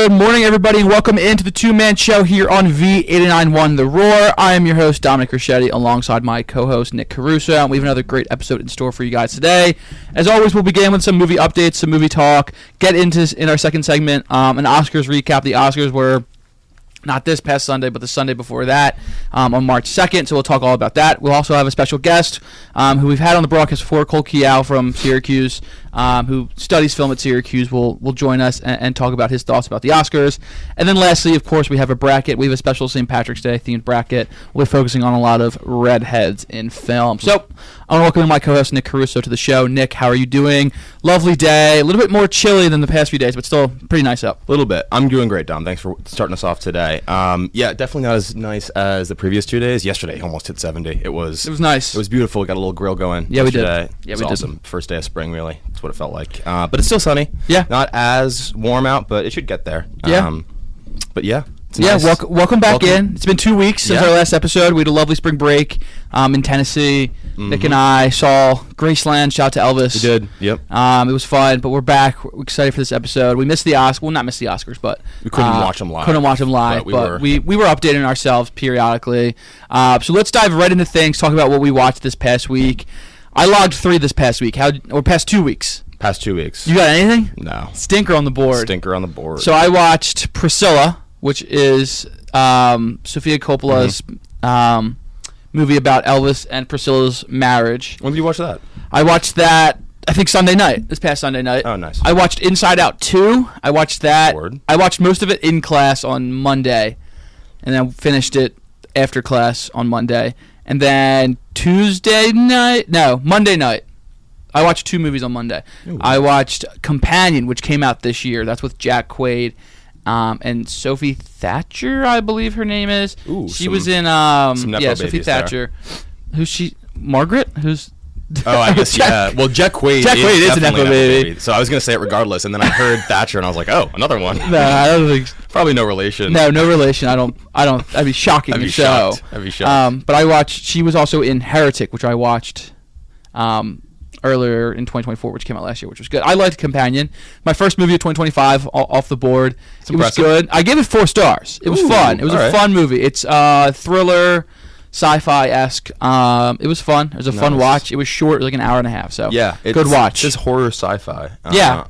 Good morning, everybody, and welcome into the Two-Man Show here on V89.1 The Roar. I am your host, Dominic Richetti, alongside my co-host, Nick Caruso, and we have another great episode in store for you guys today. As always, we'll begin with some movie updates, some movie talk, get into, in our second segment, an Oscars recap. The Oscars were not this past Sunday, but the Sunday before that, on March 2nd, so we'll talk all about that. We'll also have a special guest who we've had on the broadcast before, Cole Kiao from Syracuse, who studies film at Syracuse, will join us and talk about his thoughts about the Oscars. And then lastly, of course, we have a bracket. We have a special St. Patrick's Day themed bracket. We're focusing on a lot of redheads in film. So I want to welcome my co-host, Nick Caruso, to the show. Nick, how are you doing? Lovely day. A little bit more chilly than the past few days, but still pretty nice out. A little bit. I'm doing great, Dom. Thanks for starting us off today. Yeah, definitely not as nice as the previous 2 days. Yesterday almost hit 70. It was nice. It was beautiful. We got a little grill going. Yeah, yesterday. We did. Yeah, it was we awesome. did. First day of spring, really. That's what it felt like. But it's still sunny. Yeah. Not as warm out, but it should get there. Yeah. But yeah. It's yeah, nice. welcome back in. It's been 2 weeks since our last episode. We had a lovely spring break in Tennessee. Mm-hmm. Nick and I saw Graceland. Shout out to Elvis. We did, yep. It was fun, but we're back. We're excited for this episode. We missed the Oscars. Well, not missed the Oscars, but we couldn't watch them live. But we were updating ourselves periodically. So let's dive right into things, talk about what we watched this past week. I logged 3 this past week. Past 2 weeks. Past 2 weeks. You got anything? No. Stinker on the board. Stinker on the board. So I watched Priscilla, which is Sofia Coppola's movie about Elvis and Priscilla's marriage. When did you watch that? I watched that, I think, this past Sunday night. Oh, nice. I watched Inside Out 2. I watched that. Word. I watched most of it in class on Monday, and then finished it after class on Monday. And then Monday night, I watched 2 movies on Monday. Ooh. I watched Companion, which came out this year. That's with Jack Quaid. And Sophie Thatcher, I believe her name is. Ooh, she was in Sophie Thatcher. Who's she? Margaret? Who's? Oh, I guess yeah. Well, Jack Quaid is a Nepo baby. So I was gonna say it regardless, and then I heard Thatcher, and I was like, oh, another one. No, I don't think. Probably no relation. No relation. I don't. That'd be shocking. I'd be shocked. But I watched. She was also in Heretic, which I watched. Earlier in 2024, which came out last year, which was good. I liked Companion. My first movie of 2025 off the board. It was good. I gave it 4 stars. It was fun. It was a fun movie. It's thriller, sci-fi-esque. It was fun. It was a fun watch. It was short. It was like an hour and a half. So yeah, good watch. It says horror sci-fi.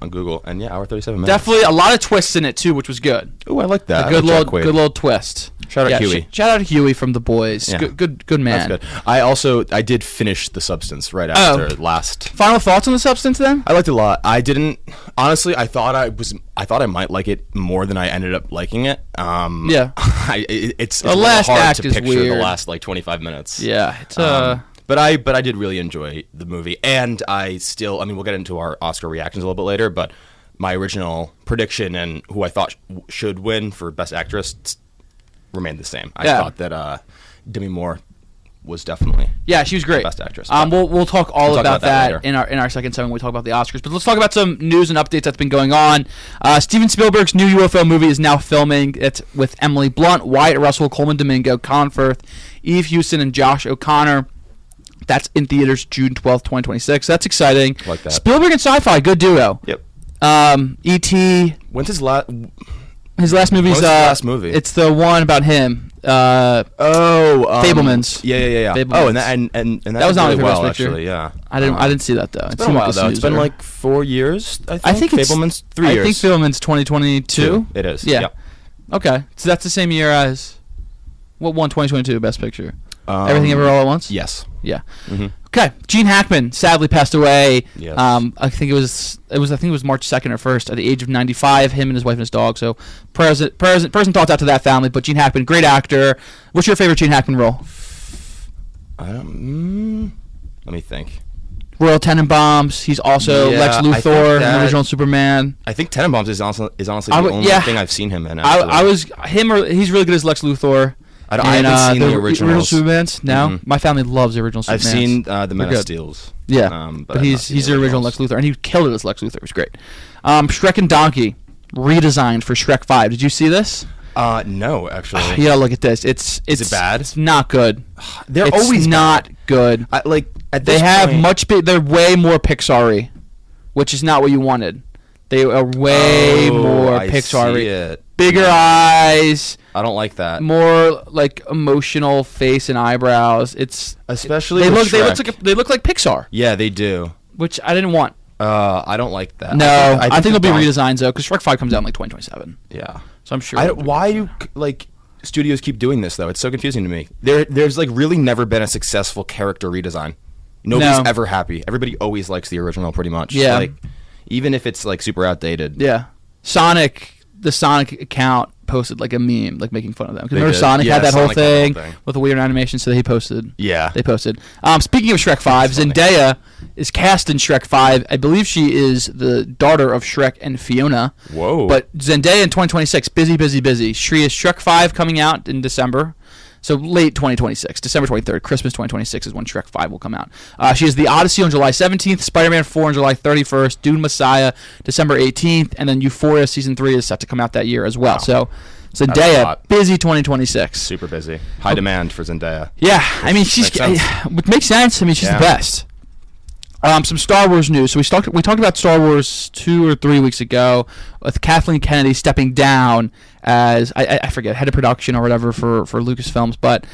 On Google, and hour 37 minutes. Definitely a lot of twists in it too, which was good. Oh, I like that. A good little twist. Shout out Huey. Shout out to Huey from The Boys. Yeah. Good man. That's good. I did finish The Substance right after last. Final thoughts on The Substance then? I liked it a lot. I didn't honestly. I thought I might like it more than I ended up liking it. It's the last hard act to is picture weird. the last 25 minutes. Yeah, it's But I did really enjoy the movie, and we'll get into our Oscar reactions a little bit later. But my original prediction and who I thought should win for Best Actress remained the same. I thought that Demi Moore was definitely she was great. Best Actress. We'll talk all about that later. in our second segment when we talk about the Oscars. But let's talk about some news and updates that's been going on. Steven Spielberg's new UFO movie is now filming. It's with Emily Blunt, Wyatt Russell, Coleman Domingo, Colin Firth, Eve Hewson, and Josh O'Connor. That's in theaters June 12th, 2026. That's exciting. Like that. Spielberg and sci-fi, good duo. Yep. E.T. When's his last? His last movie is last movie. It's the one about him. Fabelmans. Yeah. Fabelmans. Oh, and that was not really well, Best Picture. actually. Yeah. I didn't see that though. It's been a while though. It's been like 4 years. I think Fabelmans 3 years. I think Fabelmans 2022. It is. Yeah. Yep. Okay, so that's the same year as what won 2022 Best Picture. Everything Ever All at Once. Yes. Yeah. Mm-hmm. Okay. Gene Hackman sadly passed away. Yes. I think it was March 2nd or 1st at the age of 95. Him and his wife and his dog. So prayers and thoughts out to that family. But Gene Hackman, great actor. What's your favorite Gene Hackman role? Let me think. Royal Tenenbaums. He's also Lex Luthor in the original Superman. I think Tenenbaums is honestly the only thing I've seen him in. He's really good as Lex Luthor. I haven't seen the original Supermans. No, my family loves the original Supermans. I've seen the Men of Steels. Yeah, but he's the original Lex Luthor, and he killed it as Lex Luthor. It was great. Shrek and Donkey redesigned for Shrek 5. Did you see this? No, actually. You gotta look at this. Is it bad? It's not good. They're it's always not bad. Good. They're way more Pixar-y, which is not what you wanted. They are way more I Pixar. see it. Bigger eyes, I don't like that. more like emotional face and eyebrows. It's Especially they with look Shrek. they look like Pixar, Yeah, they do. which I didn't want. I don't like that. No, I think the there'll be Don- redesigns though, because Shrek 5 comes out in like 2027. Yeah. So I'm sure. Why do like studios keep doing this though? It's so confusing to me. There's like really never been a successful character redesign. Nobody's ever happy. Everybody always likes the original pretty much. Yeah. Like even if it's like super outdated. Yeah. The Sonic account posted like a meme, like making fun of them. Because They remember did. Sonic Yeah, had that whole Sonic had the whole thing thing. with the weird animation, so he posted. Yeah. They posted. Speaking of Shrek 5, That's funny. Zendaya is cast in Shrek 5. I believe she is the daughter of Shrek and Fiona. Whoa. But Zendaya in 2026, busy. She is Shrek 5 coming out in December. So late 2026, December 23rd, Christmas 2026 is when Shrek 5 will come out. She has The Odyssey on July 17th, Spider-Man 4 on July 31st, Dune Messiah December 18th, and then Euphoria Season 3 is set to come out that year as well. Wow. So That's a Zendaya, lot. busy 2026. Super busy. High demand for Zendaya. Yeah, I mean, she's Makes sense. it makes sense. I mean, she's Yeah. the best. Some Star Wars news. So we talked about Star Wars 2 or 3 weeks ago with Kathleen Kennedy stepping down as I forget, head of production or whatever for Lucasfilms. But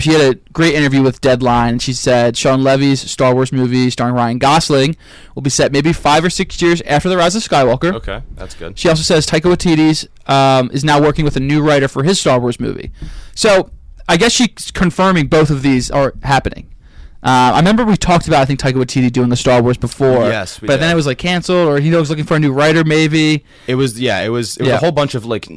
she had a great interview with Deadline. And she said Sean Levy's Star Wars movie starring Ryan Gosling will be set maybe 5 or 6 years after The Rise of Skywalker. Okay, that's good. She also says Taika Waititi's is now working with a new writer for his Star Wars movie. So I guess she's confirming both of these are happening. I remember we talked about, I think, Taika Waititi doing the Star Wars before. Yes, we but then did. it was like canceled, or he was looking for a new writer, maybe. It was Yeah. a whole bunch of like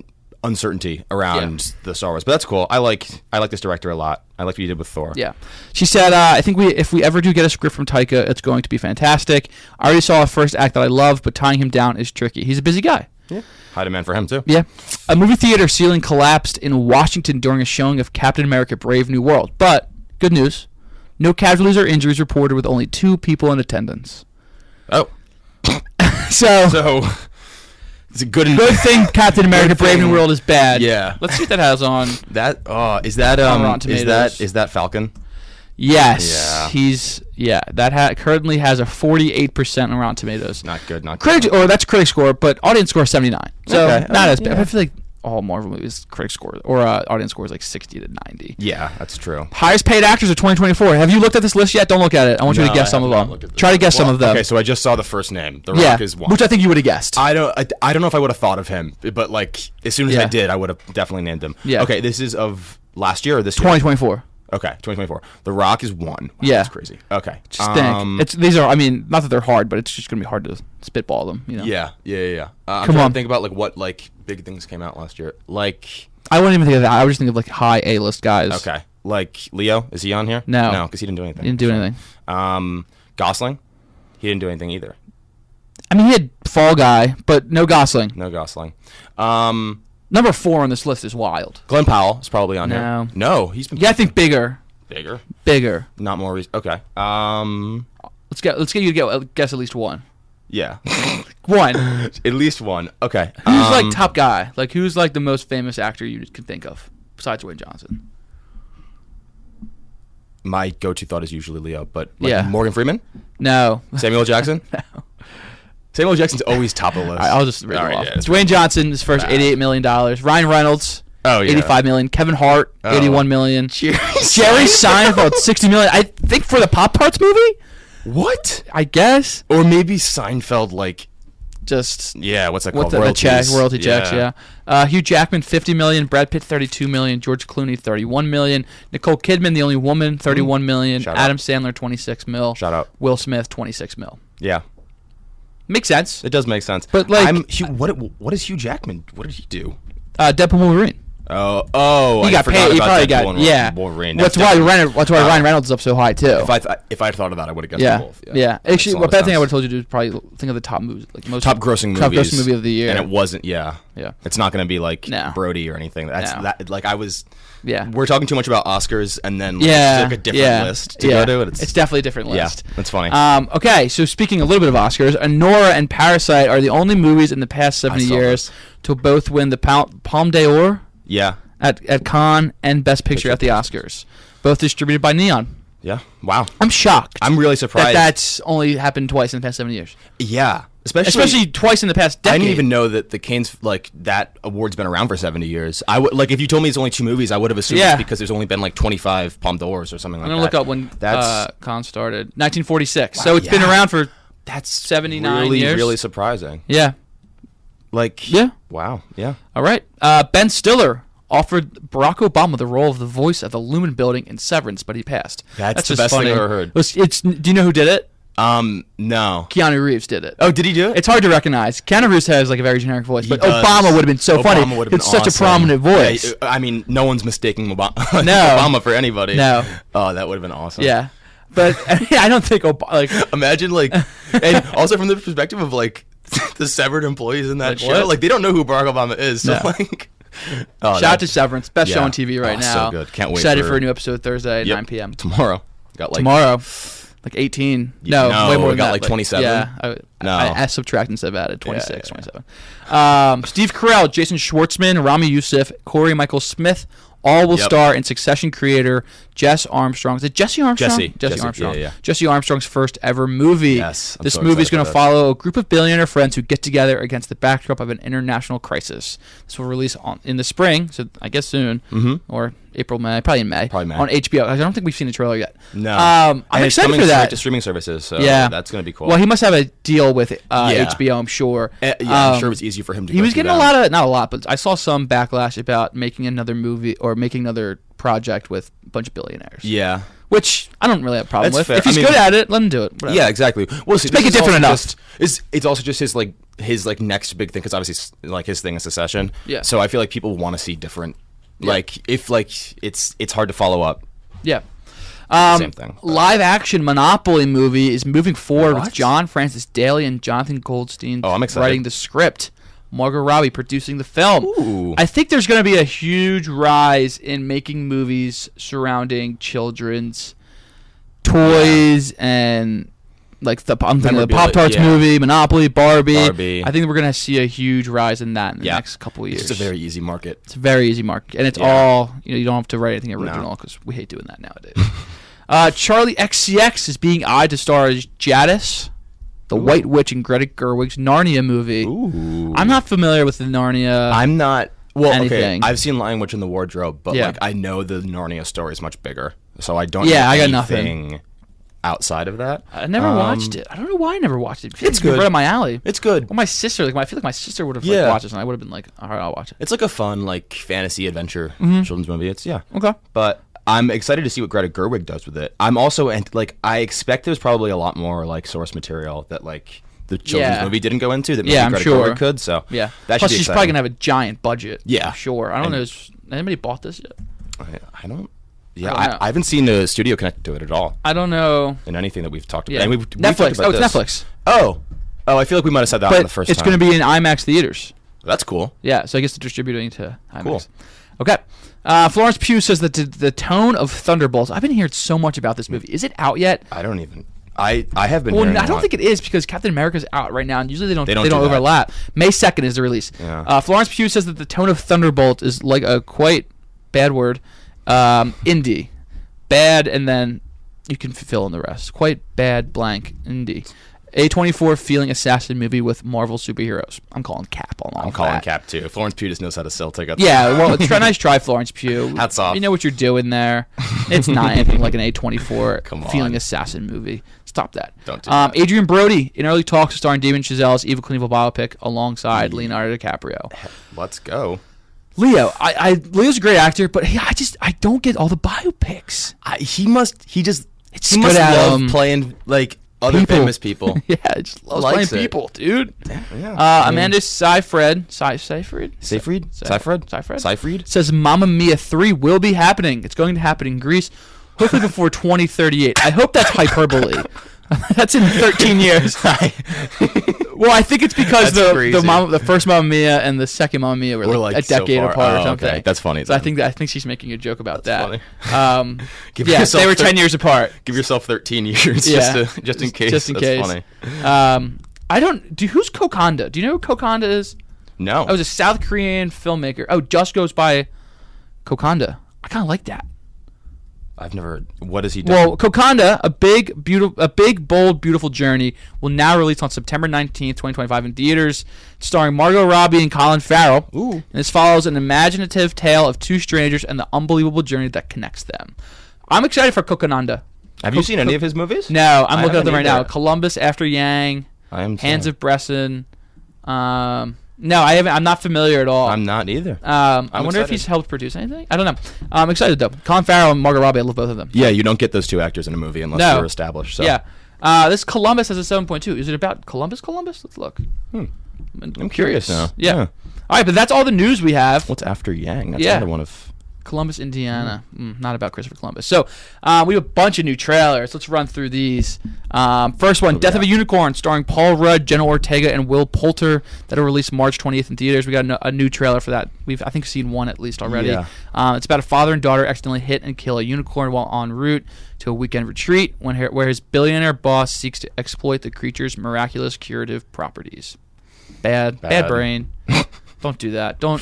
uncertainty around the Star Wars, but that's cool. I like this director a lot. I like what he did with Thor. Yeah, she said, I think if we ever do get a script from Taika, it's going to be fantastic. I already saw a first act that I love, but tying him down is tricky. He's a busy guy. Yeah. High demand for him too. Yeah. A movie theater ceiling collapsed in Washington during a showing of Captain America: Brave New World. But good news. No casualties or injuries reported, with only 2 people in attendance. Oh, So it's a good thing Captain America: Good Brave New thing. World is bad. Yeah. Let's see what that has on. That is that On Rotten Tomatoes. is that Falcon? Yes. Yeah. That currently has a 48% on Rotten Tomatoes. Not good. Not Critic, good. or that's critic score, but audience score is 79. So Okay. not as bad. Yeah. I feel like all Marvel movies critic score or audience score is like 60 to 90. Yeah, that's true. Highest paid actors of 2024. Have you looked at this list yet? Don't look at it. I want you to guess some of them. Try to guess some of them. Okay, so I just saw the first name. The Yeah, Rock is one. which I think you would have guessed. I don't know if I would have thought of him, but like as soon as Yeah. I did, I would have definitely named him. Yeah. Okay, this is of last year or this year? 2024. Okay, 2024. The Rock is one. Wow, Yeah. that's crazy. Okay, Just think. These are. I mean, not that they're hard, but it's just gonna be hard to spitball them. You know. Yeah. I'm Come trying on. to think about like what like big things came out last year. Like I wouldn't even think of that. I would just think of like high A-list guys. okay, like Leo, is he on here? No. no, because he didn't do anything. He didn't do anything. Gosling, he didn't do anything either. I mean, he had Fall Guy, but no Gosling. No Gosling. Number 4 on this list is wild. Glenn Powell is probably on No. here. No, he's been Yeah, I think bigger. bigger. Not more. Okay. Let's get you to guess at least one. Yeah. One. At least one. Okay. Who's like top guy? Like who's like the most famous actor you can think of besides Dwayne Johnson? My go-to thought is usually Leo, but like Yeah. Morgan Freeman, No. Samuel Jackson. No. Samuel Jackson's always top of the list. All right, I'll just read All them right, off. yeah, it's Dwayne Johnson, his first $88 million. Ryan Reynolds, Oh, yeah. $85 million. Kevin Hart, Oh. $81 million. Jerry Jerry Seinfeld, $60 million. I think for the Pop Tarts movie. What? I guess. Or maybe Seinfeld, like, Just yeah, what's that what's called? the check? Royalty checks. Yeah. Yeah. Hugh Jackman, $50 million. Brad Pitt, $32 million. George Clooney, $31 million. Nicole Kidman, The Only Woman, $31 million. Shout Adam out. Sandler, $26 mil. Shout out. Will Smith, $26 mil. Yeah, Makes sense. it does make sense. But, like- what is Hugh Jackman? What did he do? Deadpool Wolverine. Oh, He I got forgot paid. He about probably Deadpool got and Yeah. Wolverine. That's That's why definitely- Ryan Reynolds is up so high too. If I thought of that, I would have guessed Yeah. both. Yeah. Makes Actually, a lot a of bad thing I sense. would have told you to do is probably think of the top movies, like most Top grossing top movies. grossing movie of the year. And it wasn't. Yeah. Yeah. It's not going to be like No. Brody or anything. That's No. that. Like I was. Yeah. We're talking too much about Oscars, and then like, Yeah. it's like a different list to yeah. go to. And It's definitely a different yeah, list. that's funny. Okay, so speaking a little bit of Oscars, Nora and Parasite are the only movies in the past 70 saw years this. to both win the Palme d'Or yeah. at Cannes and Best Picture at the Oscars, both distributed by Neon. Yeah. Wow. I'm shocked I'm really surprised. that's only happened twice in the past 70 years. Yeah. especially twice in the past decade. I didn't even know that the Canes, like, that award's been around for 70 years. I would, like, if you told me it's only 2 movies, I would have assumed it's because there's only been like 25 Palme d'Ors or something like that. I'm gonna look up when Cannes started. 1946. Wow, so it's been around for 79 years. Really surprising. Yeah. Like. Yeah. Wow. Yeah. All right. Ben Stiller offered Barack Obama the role of the voice of the Lumen Building in Severance, but he passed. That's the just best funny. thing I've ever heard. Do you know who did it? No. Keanu Reeves did it. Oh, did he do it? It's hard to recognize. Keanu Reeves has like a very generic voice, but does. Obama would have been so funny. It's such a prominent voice. Yeah, I mean, no one's mistaking Obama, No. Obama for anybody. No. Oh, that would have been awesome. Yeah. But I don't think imagine like, and also from the perspective of like the severed employees in that show, what? like they don't know who Barack Obama is. So like, shout out to Severance, best show on TV right now. So good. Can't wait. Excited for a new episode Thursday at 9 p.m. Tomorrow. Like 18. No, way more than got that, like 27. Yeah. No. I subtract instead of added. 26, 27. Steve Carell, Jason Schwartzman, Rami Youssef, Corey Michael Smith, all will star in Succession creator Jesse Armstrong. Is it Jesse Armstrong? Jesse Armstrong. Yeah. Jesse Armstrong's first ever movie. Yes. This movie is going to follow a group of billionaire friends who get together against the backdrop of an international crisis. This will release in the spring, so I guess soon, or April, May, probably in May, probably May. on HBO. I don't think we've seen the trailer yet. No. I'm excited for that. To streaming services, so yeah, that's going to be cool. Well, he must have a deal with HBO, I'm sure. I'm sure it was easy for him to. He was getting not a lot, but I saw some backlash about making another movie or making another project with a bunch of billionaires. Yeah. Which I don't really have a problem with. Fair. If he's good at it, let him do it. Whatever. Yeah, exactly. Well, see, make it different enough. It's also just his next big thing, because obviously like his thing is Succession. Yeah. So I feel like people want to see different. Like if like it's hard to follow up. Yeah. Same thing. Live action Monopoly movie is moving forward with John Francis Daly and Jonathan Goldstein I'm excited. writing the script. Margot Robbie producing the film. Ooh. I think there's going to be a huge rise in making movies surrounding children's toys and like I'm thinking of the Pop-Tarts movie, Monopoly, Barbie. I think we're going to see a huge rise in that in the next couple of years. It's a very easy market. It's a very easy market. And it's all, you don't have to write anything original because we hate doing that nowadays. Charlie XCX is being eyed to star as Jadis, the White Witch in Greta Gerwig's Narnia movie. Ooh. I'm not familiar with the Narnia. I'm not. Well, anything. Okay. I've seen Lion Witch in the Wardrobe, but like I know the Narnia story is much bigger, so I don't. Yeah, know I got anything nothing outside of that. I never watched it. I don't know why I never watched it. It's good. Right up my alley. It's good. Well, my sister, I feel like my sister would have watched this, and I would have been like, all right, I'll watch it. It's like a fun, like fantasy adventure children's movie. It's okay. But I'm excited to see what Greta Gerwig does with it. I'm also I expect there's probably a lot more like source material that like the children's movie didn't go into that maybe I'm Greta sure. Gerwig could. So yeah, that plus should be she's probably gonna have a giant budget. Yeah, I'm sure. I don't know. Has anybody bought this yet? I don't. Yeah, I haven't seen the studio connected to it at all. I don't know. In anything that we've talked about. Yeah. And we've Netflix. Talked about it's Netflix. Oh, I feel like we might have said that on the first time. It's going to be in IMAX theaters. That's cool. Yeah, so I guess they're distributing to IMAX. Cool. Okay. Florence Pugh says that the tone of Thunderbolts. I've been hearing so much about this movie. Is it out yet? I don't even. I have been. Well, I don't think it is because Captain America's out right now, and usually they don't do overlap. May 2nd is the release. Yeah. Florence Pugh says that the tone of Thunderbolt is like a quite bad word, indie, bad, and then you can fill in the rest. Quite bad blank indie. A24 feeling assassin movie with Marvel superheroes. I'm calling Cap on all I'm calling Cap too. Florence Pugh just knows how to sell tickets. Yeah, well, nice try, Florence Pugh. Hats off. You know what you're doing there. It's not anything like an A24 Come on. feeling assassin movie. Stop that. Don't do that. Adrian Brody in early talks to star in Damien Chazelle's Evil Knievel biopic alongside Leonardo DiCaprio. Let's go. Leo's a great actor, but I don't get all the biopics. He must love playing like other famous people. Yeah, just loves playing people, dude. Yeah. Amanda Seyfried says Mamma Mia 3 will be happening. It's going to happen in Greece, hopefully before 2038. I hope that's hyperbole. That's in 13 years. Well, I think it's because the first Mamma Mia and the second Mamma Mia were like a decade apart or something. Okay. That's funny. So I think she's making a joke about that. Funny. They were 10 years apart. Give yourself 13 years just in case. Just in case. Funny. Who's Kokonda? Do you know who Kokonda is? No. I was a South Korean filmmaker. Oh, Just Goes by Kokonda. I kind of like that. I've never. What has he done? Well, Kokanda, a big, bold, beautiful journey, will now release on September 19th, 2025 in theaters, starring Margot Robbie and Colin Farrell. Ooh. And this follows an imaginative tale of two strangers and the unbelievable journey that connects them. I'm excited for Kokonanda. Have you seen any of his movies? No, I'm looking at them right either. now. Columbus After Yang, I am. Hands of Bresson. No, I haven't. I'm not familiar at all. I'm not either. I wonder if he's helped produce anything. I don't know. I'm excited though. Colin Farrell and Margot Robbie. I love both of them. Yeah, you don't get those two actors in a movie unless they're established. So. Yeah. This Columbus has a 7.2. Is it about Columbus? Let's look. I'm curious now. Yeah. All right, but that's all the news we have. What's After Yang? That's Yeah. another one of. Columbus, Indiana. Not about Christopher Columbus. So we have a bunch of new trailers. Let's run through these. First one, Death of a Unicorn, starring Paul Rudd, Jenna Ortega, and Will Poulter. That'll release March 20th in theaters. We got a new trailer for that. We've, I think, seen one at least already. Yeah. It's about a father and daughter accidentally hit and kill a unicorn while en route to a weekend retreat where his billionaire boss seeks to exploit the creature's miraculous curative properties. Bad brain. Don't do that. Don't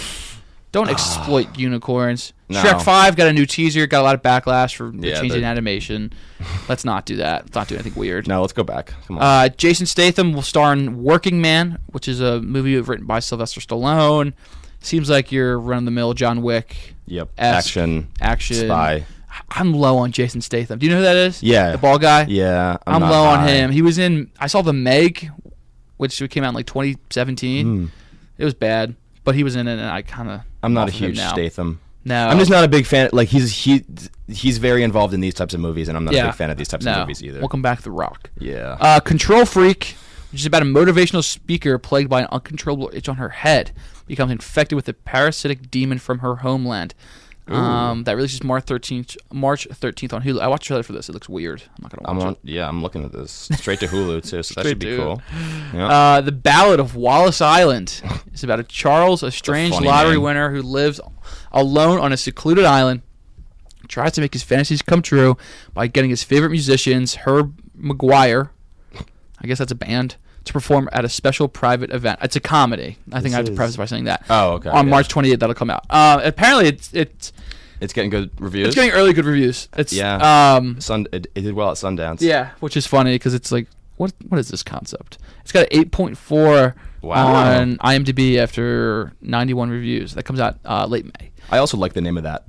exploit unicorns. No. Shrek 5 got a new teaser. Got a lot of backlash for the change in animation. Let's not do that. Let's not do anything weird. No, let's go back. Come on. Jason Statham will star in Working Man, which is a movie written by Sylvester Stallone. Seems like your run-of-the-mill John Wick. Yep. Action. Spy. I'm low on Jason Statham. Do you know who that is? Yeah. The ball guy? Yeah. I'm low on him. He was in... I saw The Meg, which came out in like 2017. It was bad, but he was in it, and I kind of... I'm not a huge Statham. No. I'm just not a big fan. Like, he's very involved in these types of movies, and I'm not a big fan of these types of movies either. Welcome back to The Rock. Yeah. Control Freak, which is about a motivational speaker plagued by an uncontrollable itch on her head, becomes infected with a parasitic demon from her homeland. That releases March 13th on Hulu. I watched the trailer for this. It looks weird. I'm not gonna watch it. Yeah, I'm looking at this straight to Hulu too. So that should be cool. Yeah. The Ballad of Wallace Island is about a strange lottery winner who lives alone on a secluded island. Tries to make his fantasies come true by getting his favorite musicians, Herb McGuire, I guess that's a band, to perform at a special private event. It's a comedy. I think I have to preface by saying that. Oh, okay. On March 28th, that'll come out. Apparently, it's getting good reviews. It's getting early good reviews. It did well at Sundance. Yeah, which is funny because it's like, what is this concept? It's got an 8.4 on IMDb after 91 reviews. That comes out late May. I also like the name of that.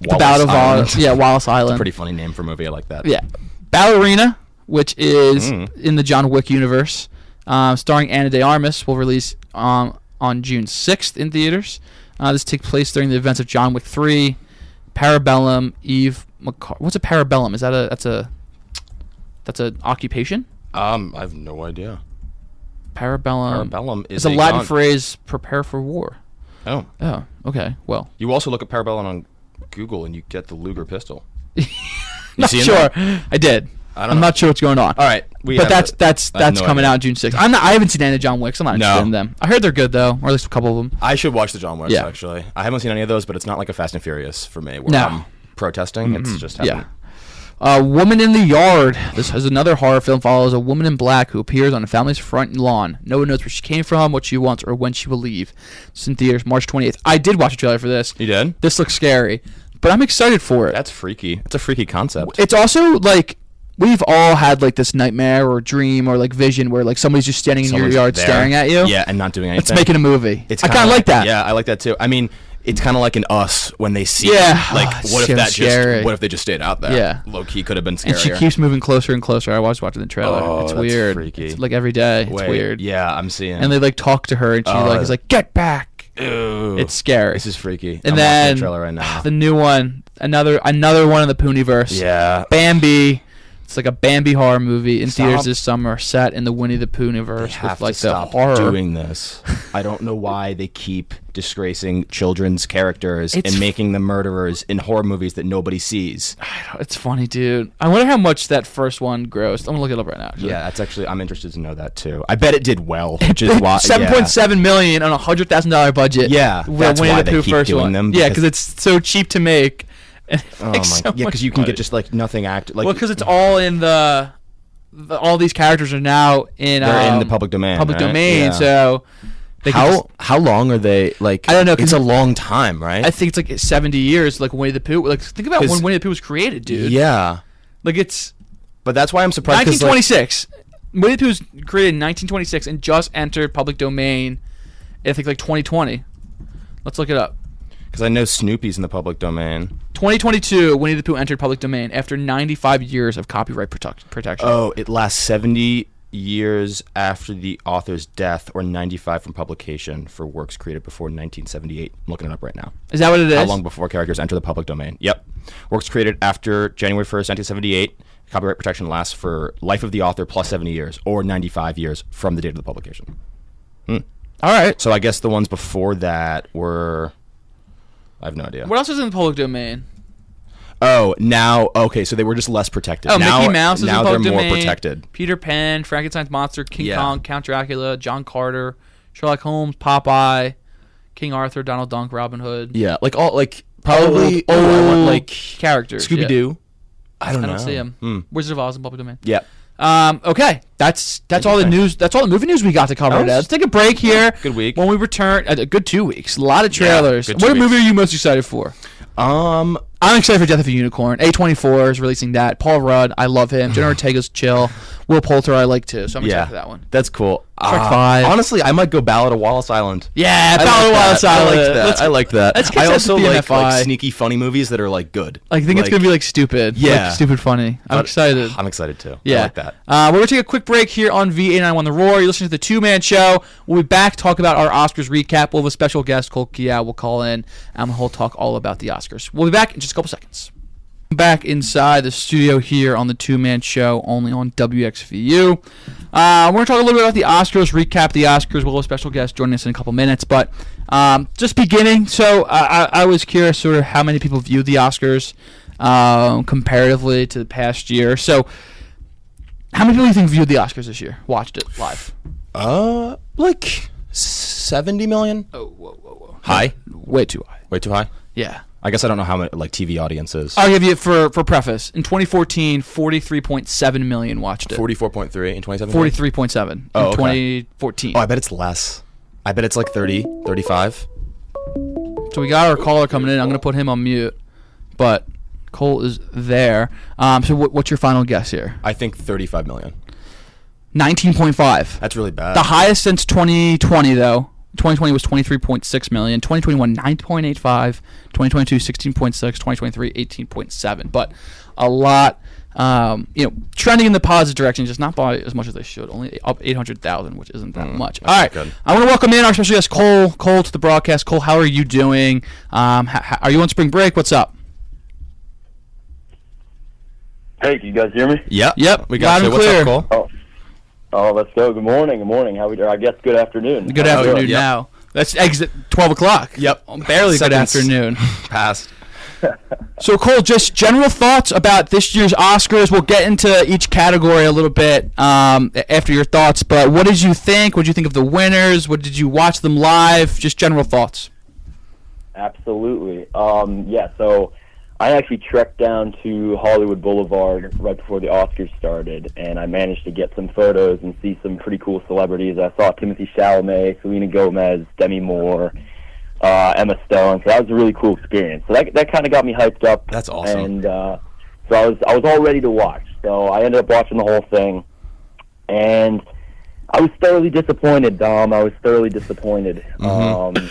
The Ballad of Wallace. Yeah, Wallace Island. It's a pretty funny name for a movie. I like that. Yeah. Ballerina, which is in the John Wick universe, starring Ana de Armas, will release on June 6th in theaters. This takes place during the events of John Wick 3. Parabellum, Eve McCar. What's a parabellum? Is that that's an occupation? I have no idea. Parabellum is a Latin phrase. Prepare for war. Oh, okay. Well, you also look at parabellum on Google and you get the Luger pistol. Not sure. I did. I'm not sure what's going on. All right, but that's coming out June 6th. I haven't seen any of John Wicks. I'm not interested in them. I heard they're good though, or at least a couple of them. I should watch the John Wicks actually. I haven't seen any of those, but it's not like a Fast and Furious for me where I'm protesting. It's just happening. Woman in the Yard. This is another horror film. Follows a woman in black who appears on a family's front lawn. No one knows where she came from, what she wants, or when she will leave. It's in theaters March 28th. I did watch a trailer for this. You did? This looks scary, but I'm excited for it. That's freaky. It's a freaky concept. It's also like we've all had like this nightmare or dream or like vision where like somebody's just standing in your yard staring at you. Yeah, and not doing anything. It's making a movie. I kind of like that. Yeah, I like that too. I mean, it's kind of like in Us when they see like what if they just stayed out there? Yeah, low key could have been scarier. And she keeps moving closer and closer. I was watching the trailer. Oh, it's that's weird. Freaky. It's like every day. It's weird. Yeah, I'm seeing. And they like talk to her, and she is like, "Get back!" Ew. It's scary. This is freaky. And I'm then watching the trailer right now. The new one, another one in the Pooniverse. Yeah, Bambi. It's like a Bambi horror movie in theaters this summer, set in the Winnie the Poohniverse with like the horror. Doing this. I don't know why they keep disgracing children's characters and making them murderers in horror movies that nobody sees. It's funny, dude. I wonder how much that first one grossed. I'm gonna look it up right now. Actually. Yeah, that's actually. I'm interested to know that too. I bet it did well, which is why. $7.7 million on $100,000 budget. Yeah, that's why they keep doing them. Yeah, because it's so cheap to make. Oh my! So yeah, because you can get just like nothing act. Like, well, because it's all in all these characters are now in. They're in the public domain. Public domain. Yeah. So How long are they? Like, I don't know. It's a long time, right? I think it's like 70 years. Like Winnie the Pooh. Like think about when Winnie the Pooh was created, dude. Yeah. Like it's. But that's why I'm surprised. 1926. Winnie the Pooh was created in 1926 and just entered public domain. I think like 2020. Let's look it up. Because I know Snoopy's in the public domain. 2022, Winnie the Pooh entered public domain after 95 years of copyright protection. Oh, it lasts 70 years after the author's death or 95 from publication for works created before 1978. I'm looking it up right now. Is that what it is? How long before characters enter the public domain? Yep. Works created after January 1st, 1978. Copyright protection lasts for life of the author plus 70 years or 95 years from the date of the publication. All right. So I guess the ones before that were... I have no idea. What else is in the public domain? Oh, now... Okay, so they were just less protected. Oh, now, Mickey Mouse is in the public domain. Now they're more protected. Peter Pan, Frankenstein's Monster, King Kong, Count Dracula, John Carter, Sherlock Holmes, Popeye, King Arthur, Donald Duck, Robin Hood. Yeah, like all... Like, probably... old like characters. Scooby-Doo. Yeah. I don't see him. Wizard of Oz in public domain. Yeah. Okay, that's all the news. That's all the movie news we got to cover today. Let's take a break here. Good week. When we return, a good 2 weeks. A lot of trailers. What movie are you most excited for? I'm excited for Death of a Unicorn. A24 is releasing that. Paul Rudd, I love him. Jenna Ortega's chill. Will Poulter, I like too. So I'm excited for that one. That's cool. Shrek 5. Honestly, I might go Ballad of Wallace Island. Yeah, Ballad of Wallace Island. I like that. Let's I also like BMFI. sneaky funny movies that are like good. I think it's gonna be like stupid. Yeah, like, stupid funny. I'm excited. I'm excited too. Yeah, I like that. We're gonna take a quick break here on V891 The Roar. You're listening to the Two Man Show. We'll be back to talk about our Oscars recap. We'll have a special guest, Cole Kiao, will call in, and we'll talk all about the Oscars. We'll be back in just a couple seconds. Back inside the studio here on the Two Man Show, only on WXVU. We're going to talk a little bit about the Oscars, recap the Oscars. We'll have a special guest joining us in a couple minutes. But just beginning, so I was curious sort of how many people viewed the Oscars comparatively to the past year. So how many people do you think viewed the Oscars this year, watched it live? Like 70 million. Oh, whoa. High? Way too high. Way too high? Yeah. I guess I don't know how many like TV audiences. I'll give you for preface. In 2014, 43.7 million watched it. 44.3 in 2017. 43.7 in 2014. Oh, I bet it's less. I bet it's like 30, 35. So we got our caller coming in. I'm going to put him on mute, but Cole is there. So what's your final guess here? I think 35 million. 19.5. That's really bad. The highest since 2020, though. 2020 was 23.6 million. 2021, 9.85. 2022, 16.6. 2023, 18.7. But a lot, trending in the positive direction, just not by as much as they should. Only up 800,000, which isn't that much. All right. Good. I want to welcome in our special guest, Cole. Cole, to the broadcast. Cole, how are you doing? Are you on spring break? What's up? Hey, can you guys hear me? Yep. We got Loud you. and What's clear. up, Cole? Oh, let's go. Good morning. How we? I guess good afternoon. Good afternoon now. That's exit 12 o'clock. Yep. Barely good Seconds afternoon. Passed. So, Cole, just general thoughts about this year's Oscars. We'll get into each category a little bit after your thoughts. But what did you think? What did you think of the winners? What did you watch them live? Just general thoughts. Absolutely. So I actually trekked down to Hollywood Boulevard right before the Oscars started, and I managed to get some photos and see some pretty cool celebrities. I saw Timothée Chalamet, Selena Gomez, Demi Moore, Emma Stone. So that was a really cool experience. So that kind of got me hyped up. That's awesome. And so I was all ready to watch. So I ended up watching the whole thing, and I was thoroughly disappointed, Dom. I was thoroughly disappointed. Mm-hmm.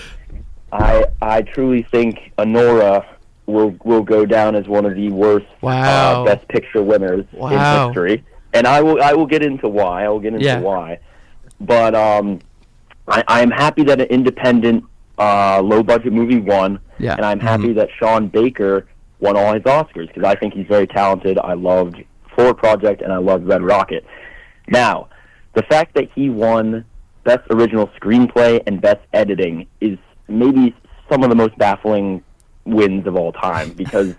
I truly think Anora will go down as one of the worst Best Picture winners in history, and I will get into why. Why, but I am happy that an independent, low budget movie won, and I'm happy that Sean Baker won all his Oscars because I think he's very talented. I loved Forward Project and I loved Red Rocket. Now, the fact that he won Best Original Screenplay and Best Editing is maybe some of the most baffling wins of all time, because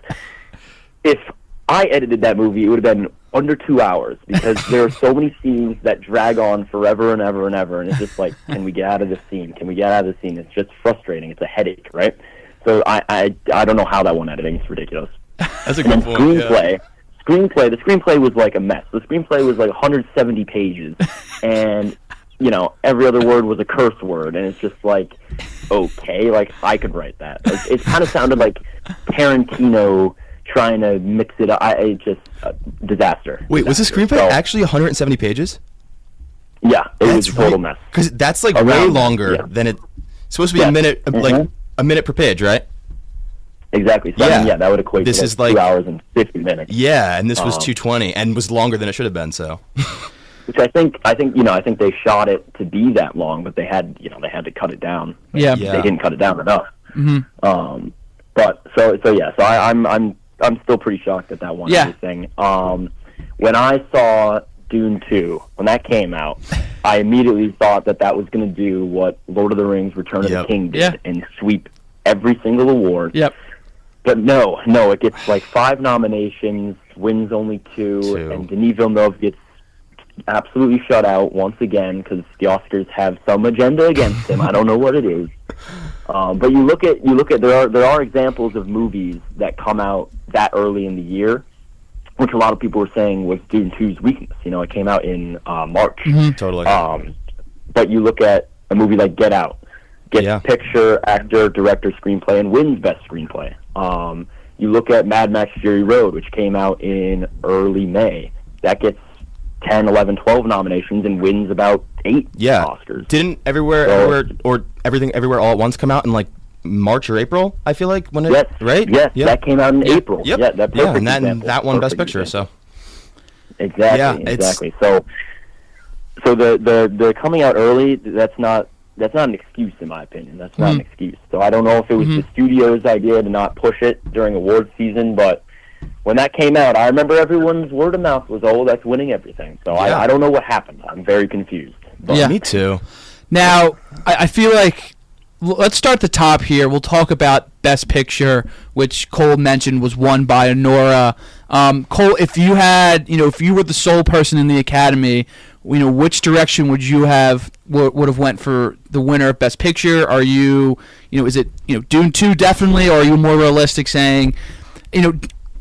if I edited that movie, it would have been under 2 hours, because there are so many scenes that drag on forever and ever and ever, and it's just like, can we get out of this scene? It's just frustrating. It's a headache, right? So I don't know how that won editing. It's ridiculous. That's a good point. The screenplay was like a mess. The screenplay was like 170 pages, and every other word was a curse word, and it's just like, okay, like I could write that. It kind of sounded like Tarantino trying to mix it up. It's just a disaster. Wait, was the screenplay actually 170 pages? Yeah, it was a total mess. Because that's like way longer than it's supposed to be a minute, like a minute per page, right? Exactly. So that would equate this to is like 2 hours and 50 minutes. Yeah, and this was 220 and was longer than it should have been. So, which I think they shot it to be that long, but they had to cut it down. Yeah. They didn't cut it down enough. Mm-hmm. But so I'm still pretty shocked at that one thing. When I saw Dune 2, when that came out, I immediately thought that was going to do what Lord of the Rings: Return of the King did and sweep every single award. Yep. But no, it gets like 5 nominations, wins only 2, and Denis Villeneuve gets absolutely shut out once again because the Oscars have some agenda against him. I don't know what it is. But you look at there are examples of movies that come out that early in the year, which a lot of people were saying was Dune 2's weakness. It came out in March. Mm-hmm. Totally. But you look at a movie like Get Out, gets picture, actor, director, screenplay, and wins Best Screenplay. You look at Mad Max Fury Road, which came out in early May. That gets 10, 11, 12 nominations and wins about 8 Oscars. Didn't Everywhere All at Once come out in like March or April? I feel like right? Yes, that came out in April. Yep. Yeah, and that won Best Picture. So exactly. So the coming out early, that's not an excuse in my opinion. That's not an excuse. So I don't know if it was the studio's idea to not push it during awards season, but when that came out, I remember everyone's word of mouth was, that's winning everything. So I don't know what happened. I'm very confused. But me too. Now, I feel like, let's start at the top here. We'll talk about Best Picture, which Cole mentioned was won by Nora. Cole, if you were the sole person in the Academy, which direction would you have went for the winner of Best Picture? Are you, is it, Dune 2 definitely, or are you more realistic saying,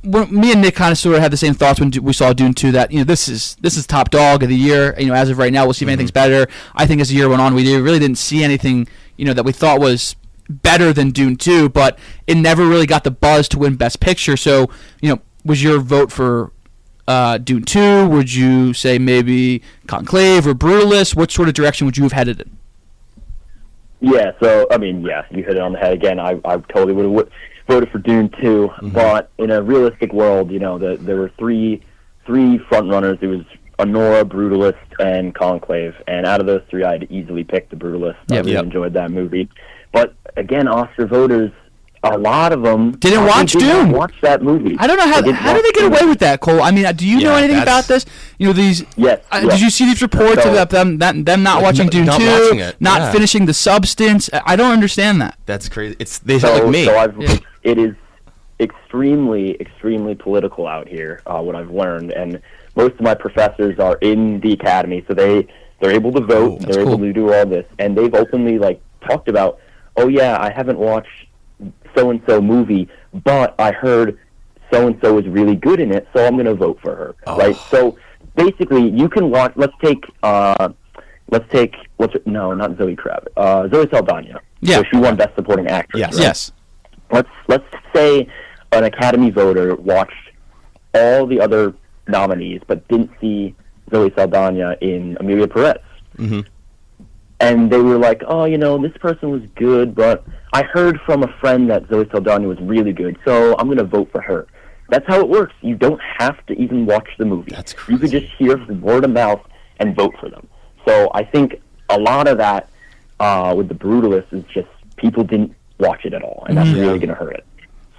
me and Nick kind of sort of had the same thoughts when we saw Dune 2 that this is top dog of the year. As of right now, we'll see if anything's better. I think as the year went on, we really didn't see anything that we thought was better than Dune 2, but it never really got the buzz to win Best Picture. So was your vote for Dune 2? Would you say maybe Conclave or Brutalist? What sort of direction would you have headed in? Yeah, so you hit it on the head again. I totally would have voted for Dune 2, but in a realistic world, there were three front runners. It was Anora, Brutalist, and Conclave, and out of those 3, I'd easily pick the Brutalist. I really enjoyed that movie. But again, Oscar voters, a lot of them didn't watch Dune. Watch that movie. I don't know how do they get away with that, Cole? Do you know anything about this? These. Yes. Did you see these reports about them not watching Dune 2, not finishing the substance? I don't understand that. That's crazy. They sound like me. It is extremely, extremely political out here. What I've learned, and most of my professors are in the Academy, so they're able to vote. They're able to do all this, and they've openly talked about, I haven't watched so-and-so movie, but I heard so-and-so is really good in it, so I'm going to vote for her, right? So basically, you can watch, not Zoe Kravitz, Zoe Saldana. Yeah. So she won Best Supporting Actress. Yes. Right? Yes. Let's say an Academy voter watched all the other nominees, but didn't see Zoe Saldana in Amelia Perez. Mm-hmm. And they were like, this person was good, but I heard from a friend that Zoe Saldana was really good, so I'm going to vote for her. That's how it works. You don't have to even watch the movie. That's crazy. You could just hear from word of mouth and vote for them. So I think a lot of that with The Brutalist is just people didn't watch it at all, and that's really going to hurt it.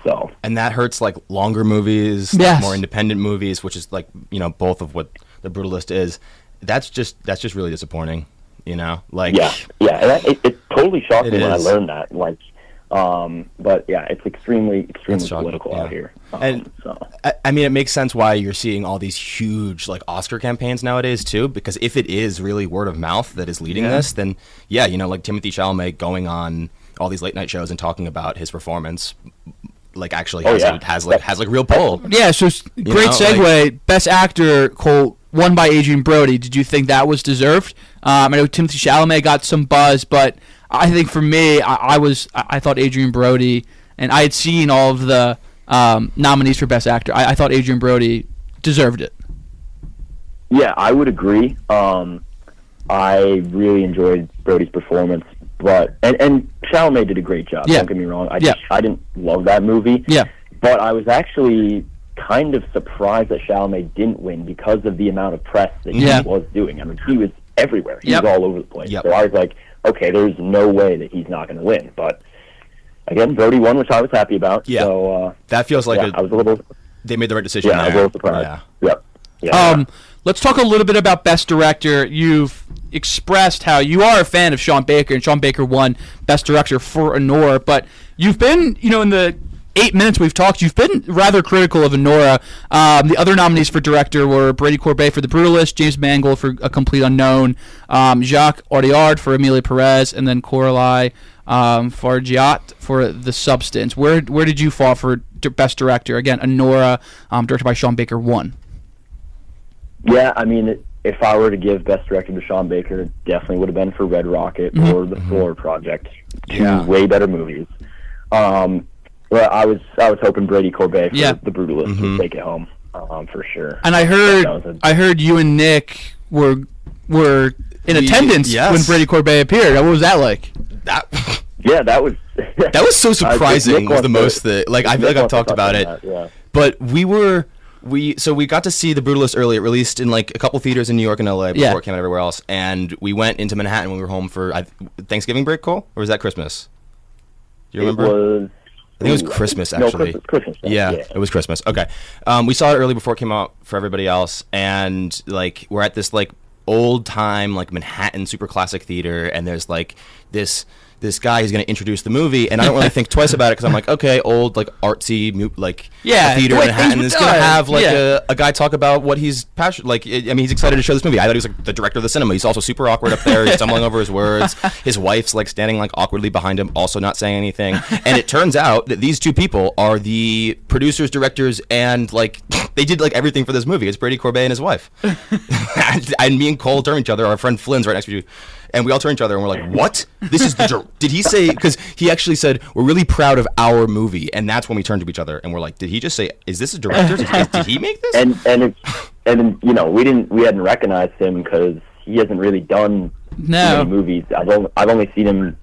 So. And that hurts longer movies, more independent movies, which is both of what The Brutalist is. That's just really disappointing. It totally shocked me when I learned that. But it's extremely political out here. It makes sense why you're seeing all these huge Oscar campaigns nowadays too, because if it is really word of mouth that is leading this, then Timothée Chalamet going on all these late night shows and talking about his performance has real pull. Yeah, so great segue. Best Actor, Cole. won by Adrien Brody. Did you think that was deserved? I know Timothée Chalamet got some buzz, but I think for me, I thought Adrien Brody, and I had seen all of the nominees for Best Actor. I thought Adrien Brody deserved it. Yeah, I would agree. I really enjoyed Brody's performance, but and Chalamet did a great job. Yeah. Don't get me wrong. I didn't love that movie. Yeah. But I was actually kind of surprised that Chalamet didn't win because of the amount of press that he was doing. I mean, he was everywhere. He was all over the place. So I was like, okay, there's no way that he's not going to win. But again, Brody won, which I was happy about. Yeah. So that feels like I was a little. They made the right decision. Yeah, I was a little surprised. Yeah. Let's talk a little bit about Best Director. You've expressed how you are a fan of Sean Baker, and Sean Baker won Best Director for Anora. But you've been, in the 8 minutes we've talked, you've been rather critical of Anora. The other nominees for director were Brady Corbet for The Brutalist, James Mangold for A Complete Unknown, Jacques Audiard for Emilia Perez, and then Coralie Fargiat for The Substance. Where did you fall for Best Director? Again, Anora, directed by Sean Baker, won. Yeah, I mean, if I were to give Best Director to Sean Baker, it definitely would have been for Red Rocket or The Floor Project. Two way better movies. Well, I was hoping Brady Corbet for The Brutalist would take it home, for sure. And I heard you and Nick were in attendance when Brady Corbet appeared. What was that like? That was that was so surprising. Was the most that I feel like I've talked about it, but we got to see The Brutalist early. It released in a couple theaters in New York and LA before it came out everywhere else, and we went into Manhattan when we were home for Thanksgiving break, Cole, or was that Christmas? Do you remember? I think it was Christmas, actually. No, Christmas. Yeah, it was Christmas. Okay. We saw it early before it came out for everybody else, and we're at this old time Manhattan super classic theater, and there's this guy who's going to introduce the movie, and I don't really think twice about it because I'm like, okay, old artsy theater in Manhattan is going to have a guy talk about what he's passionate he's excited to show this movie. I thought he was the director of the cinema. He's also super awkward up there. He's stumbling over his words. His wife's standing awkwardly behind him, also not saying anything. And it turns out that these two people are the producers, directors, and they did everything for this movie. It's Brady Corbet and his wife. And me and Cole turn to each other. Our friend Flynn's right next to you. And we all turn to each other and we're like, what? This is did he say, because he actually said, we're really proud of our movie. And that's when we turned to each other and we're like, did he just say, is this a director? Did he make this? And we hadn't recognized him because he hasn't really done many movies. I've only seen him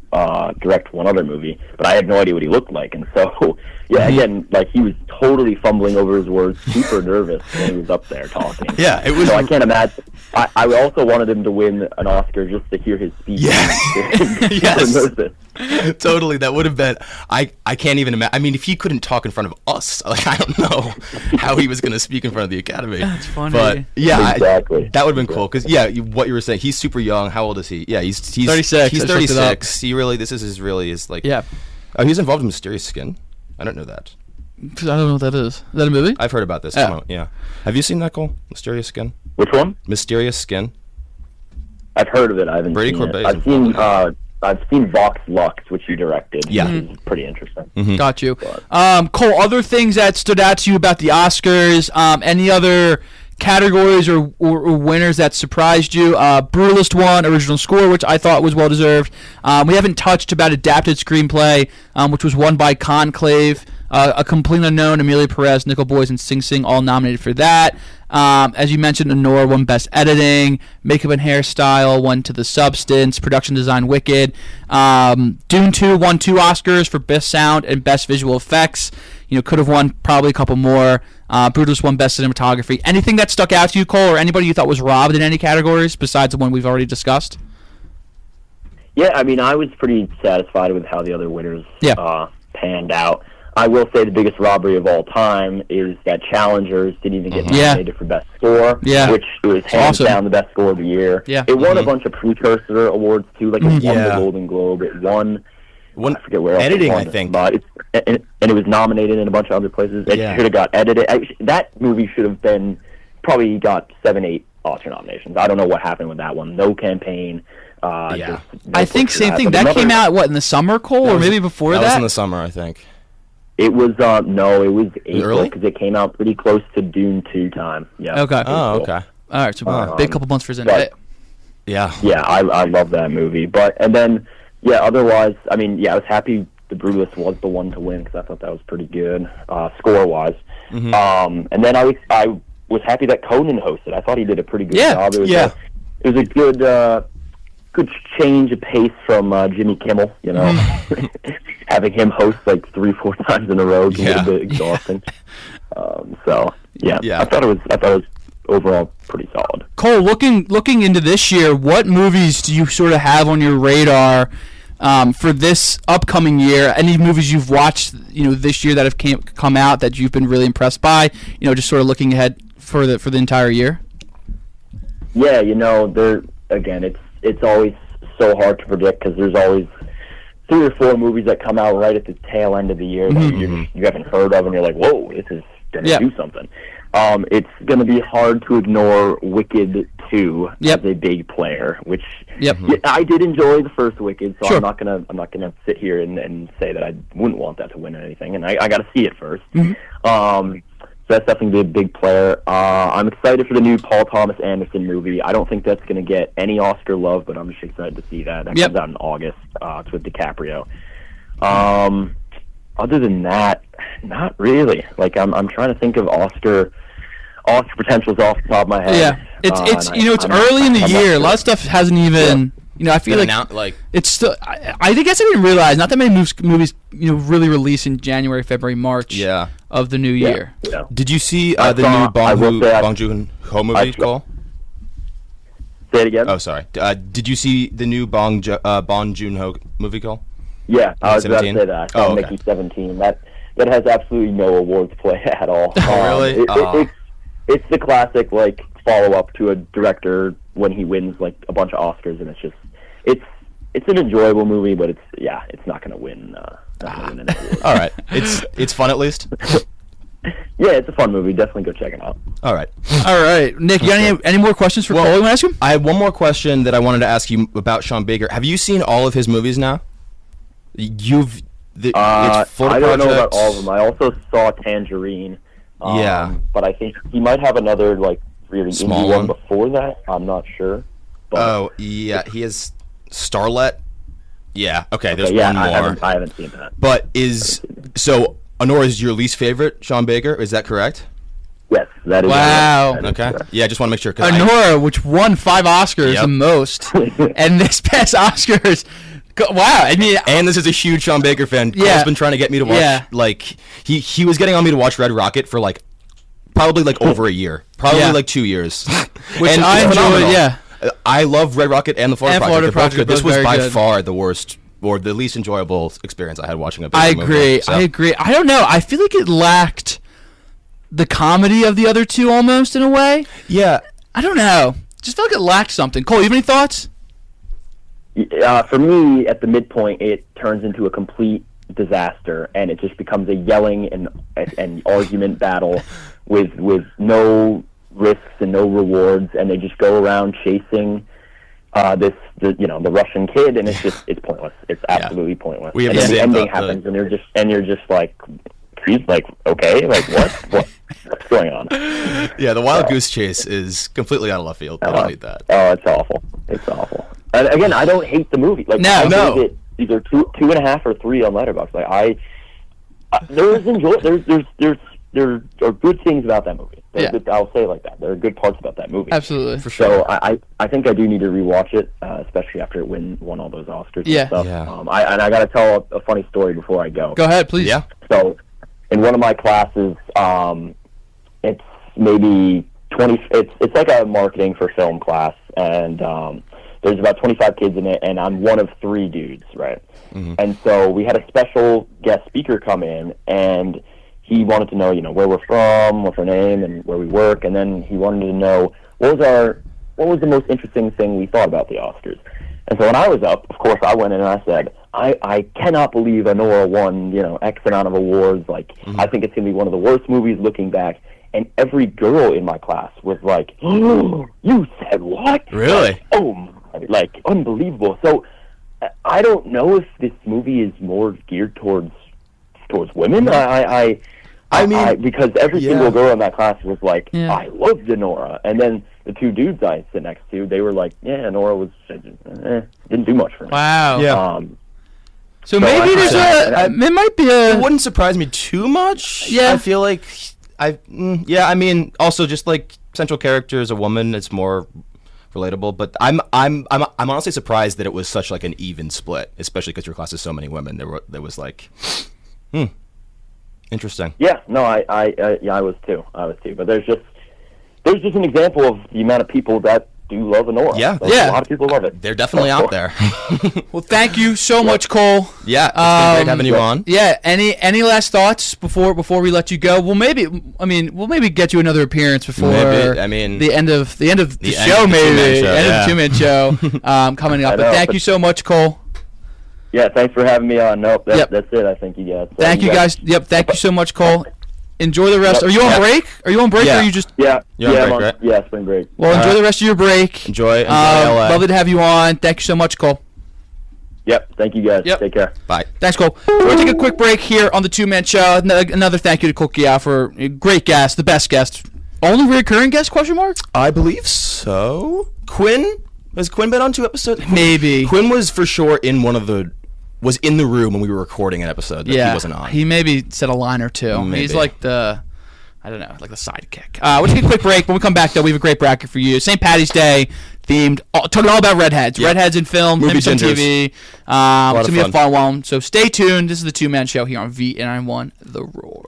direct one other movie, but I had no idea what he looked like. And so, again, he was totally fumbling over his words, super nervous when he was up there talking. Yeah, it was. So I can't imagine. I also wanted him to win an Oscar just to hear his speech. Yeah. Yes. Totally, that would have been. I can't even imagine. I mean, if he couldn't talk in front of us, I don't know how he was going to speak in front of the Academy. That's funny. But exactly. That would have been cool because what you were saying. He's super young. How old is he? Yeah, he's 36. He's 36. He really. This is his really is Oh, he's involved in Mysterious Skin. I don't know that. I don't know what that is. Is that a movie? I've heard about this. Yeah. Have you seen that, Cole? Mysterious Skin? Which one? Mysterious Skin. I've heard of it. I haven't Brady seen Corbet. it. I've seen Vox Lux, which you directed. Yeah. Which is pretty interesting. Mm-hmm. Got you. Cole, other things that stood out to you about the Oscars? Any other categories or winners that surprised you? Brutalist won original score, which I thought was well deserved. We haven't touched about adapted screenplay, which was won by Conclave. A Complete Unknown, Emilia Perez, Nickel Boys, and Sing Sing all nominated for that. As you mentioned, Anora won Best Editing. Makeup and Hairstyle won to The Substance. Production Design, Wicked. Dune 2 won 2 Oscars for Best Sound and Best Visual Effects. Could have won probably a couple more. Brutalist won Best Cinematography. Anything that stuck out to you, Cole, or anybody you thought was robbed in any categories besides the one we've already discussed? Yeah, I mean, I was pretty satisfied with how the other winners panned out. I will say the biggest robbery of all time is that Challengers didn't even get nominated for Best Score, which was hands down the best score of the year. Yeah. It won a bunch of precursor awards, too. It won the Golden Globe. It won, I forget where else editing, it won, I think. But and it was nominated in a bunch of other places. It should have got edited. That movie should have probably got 7-8 Oscar nominations. I don't know what happened with that one. No campaign. I think same thing. That came out, in the summer, Cole, or maybe before that? That was in the summer, I think. It was it was April because it came out pretty close to Dune 2 time. Yeah. Okay. Oh, okay. All right, so big couple months for Zendaya. Yeah. Yeah, I love that movie. Otherwise, I mean, I was happy The Brutalist was the one to win because I thought that was pretty good, score-wise. Mm-hmm. And then I was happy that Conan hosted. I thought he did a pretty good job. It was a good change of pace from Jimmy Kimmel, you know. Having him host like 3-4 times in a row can get a bit exhausting. I thought it was overall pretty solid. Cole, looking into this year, what movies do you sort of have on your radar for this upcoming year? Any movies you've watched, this year that have come out that you've been really impressed by? Just sort of looking ahead for the entire year. Yeah, it's always so hard to predict because there's always 3 or 4 movies that come out right at the tail end of the year that you haven't heard of, and you're like, whoa, this is going to do something. It's going to be hard to ignore Wicked 2 as a big player, which I did enjoy the first Wicked, so I'm not gonna sit here and say that I wouldn't want that to win anything, and I got to see it first. So that's definitely a big player. I'm excited for the new Paul Thomas Anderson movie. I don't think that's going to get any Oscar love, but I'm just excited to see that. That comes out in August. It's with DiCaprio. Other than that, not really. Like I'm trying to think of Oscar potentials off the top of my head. Yeah, it's early in the year. A lot of stuff hasn't even. I feel like it's still. I guess I didn't realize not that many movies really release in January, February, March. Of the new year. Yeah. Did you see the new Bong Joon-ho movie, Cole? Say it again. Oh, sorry. Did you see the new Bong Joon-ho movie, Cole? Yeah, I was about to say that. Mickey 17. That has absolutely no awards play at all. Really? It's the classic follow up to a director when he wins a bunch of Oscars, and it's an enjoyable movie, but it's not going to win. All right, it's fun at least. Yeah, it's a fun movie. Definitely go check it out. All right, Nick, you got any more questions for Cole? You want to ask him? I have one more question that I wanted to ask you about Sean Baker. Have you seen all of his movies now? It's I don't know about all of them. I also saw Tangerine. But I think he might have another really small indie one before that. I'm not sure. But he has Starlet. Yeah. Okay. There's one more. I haven't seen that. But Anora is your least favorite Sean Baker? Is that correct? Yes, that is. Wow. Okay. Yeah, I just want to make sure. Anora, which won 5 Oscars, the most, and this past Oscars. Wow, I mean, and this is a huge Sean Baker fan. Cole's been trying to get me to watch. He was getting on me to watch Red Rocket for probably over a year, probably 2 years. Which I enjoyed. Yeah. I love Red Rocket and the Florida Project. This was by good. Far the worst or the least enjoyable experience I had watching a Baker movie. I agree. I don't know. I feel like it lacked the comedy of the other two almost in a way. Yeah. I don't know. Just felt like it lacked something. Cole, you have any thoughts? For me, at the midpoint, it turns into a complete disaster, and it just becomes a yelling and argument battle with no risks and no rewards, and they just go around chasing the Russian kid, and it's pointless. It's absolutely pointless. We have and then the ending happens, and you're just like, okay, what's going on? Yeah, the Wild Goose Chase is completely out of left field. I don't need that. Oh, it's awful. It's awful. And again, I don't hate the movie. I give it either 2.5 or 3 on Letterboxd. There are good things about that movie. I'll say it like that. There are good parts about that movie. Absolutely, for sure. So I think I do need to rewatch it, especially after it won all those Oscars and stuff. Yeah. I got to tell a funny story before I go. Go ahead, please. Yeah. So, in one of my classes, it's maybe 20. It's like a marketing for film class, and there's about 25 kids in it, and I'm one of 3 dudes, right? Mm-hmm. And so we had a special guest speaker come in, and he wanted to know, where we're from, what's our name, and where we work, and then he wanted to know what was the most interesting thing we thought about the Oscars. And so when I was up, of course, I went in and I said, I cannot believe Anora won, X amount of awards. I think it's going to be one of the worst movies looking back. And every girl in my class was like, oh, you said what? Really? Unbelievable. So I don't know if this movie is more geared towards women. I mean, because every single girl in that class was like, I loved Anora. And then the two dudes I sit next to, they were like, yeah, Nora was didn't do much for me. Wow. Yeah. So maybe there's it might be a. It wouldn't surprise me too much. Yeah. I feel like I mean, also just like central character is a woman, it's more relatable. But I'm honestly surprised that it was such like an even split, especially because your class has so many women. There was like, interesting. Yeah. No, I was too. But there's just an example of the amount of people that do love Nora. Yeah. Like, a lot of people love it. They're definitely out there. Well, thank you so much, Cole. Yeah, it's been great having you on. Yeah. Any last thoughts before we let you go? We'll maybe get you another appearance before the end of the show, maybe the end of the two-man show coming up. But thank you so much, Cole. Yeah, thanks for having me on. Nope, that's it. I think you guys. Thank you guys. Yep, thank you so much, Cole. Enjoy the rest. Are you on break? Or are you just? Yeah. You're on break, right? Spring break. Well, enjoy the rest of your break. Enjoy LA. Lovely to have you on. Thank you so much, Cole. Yep. Thank you guys. Yep. Take care. Bye. Thanks, Cole. We're going to take a quick break here on the two-man show. Another thank you to Cole Kia for a great guest, the best guest. Only recurring guest, question mark? I believe so. Quinn? Has Quinn been on 2 episodes? Maybe. Quinn was for sure was in the room when we were recording an episode that he wasn't on. He maybe said a line or two. Maybe. He's like the sidekick. We'll take a quick break. When we come back, though, we have a great bracket for you. St. Patty's Day themed, talking all about redheads. Yeah. Redheads in film, maybe some TV. It's going to be a fun one. So stay tuned. This is the two-man show here on V891 The Roar.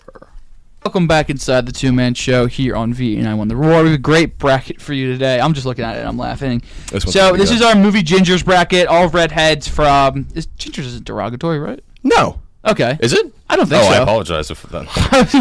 Welcome back inside the two-man show here on V891 The Roar. We have a great bracket for you today. I'm just looking at it and I'm laughing. So this is our movie Gingers bracket. All redheads from... Gingers isn't derogatory, right? No. Okay. Is it? I don't think so. I apologize if that.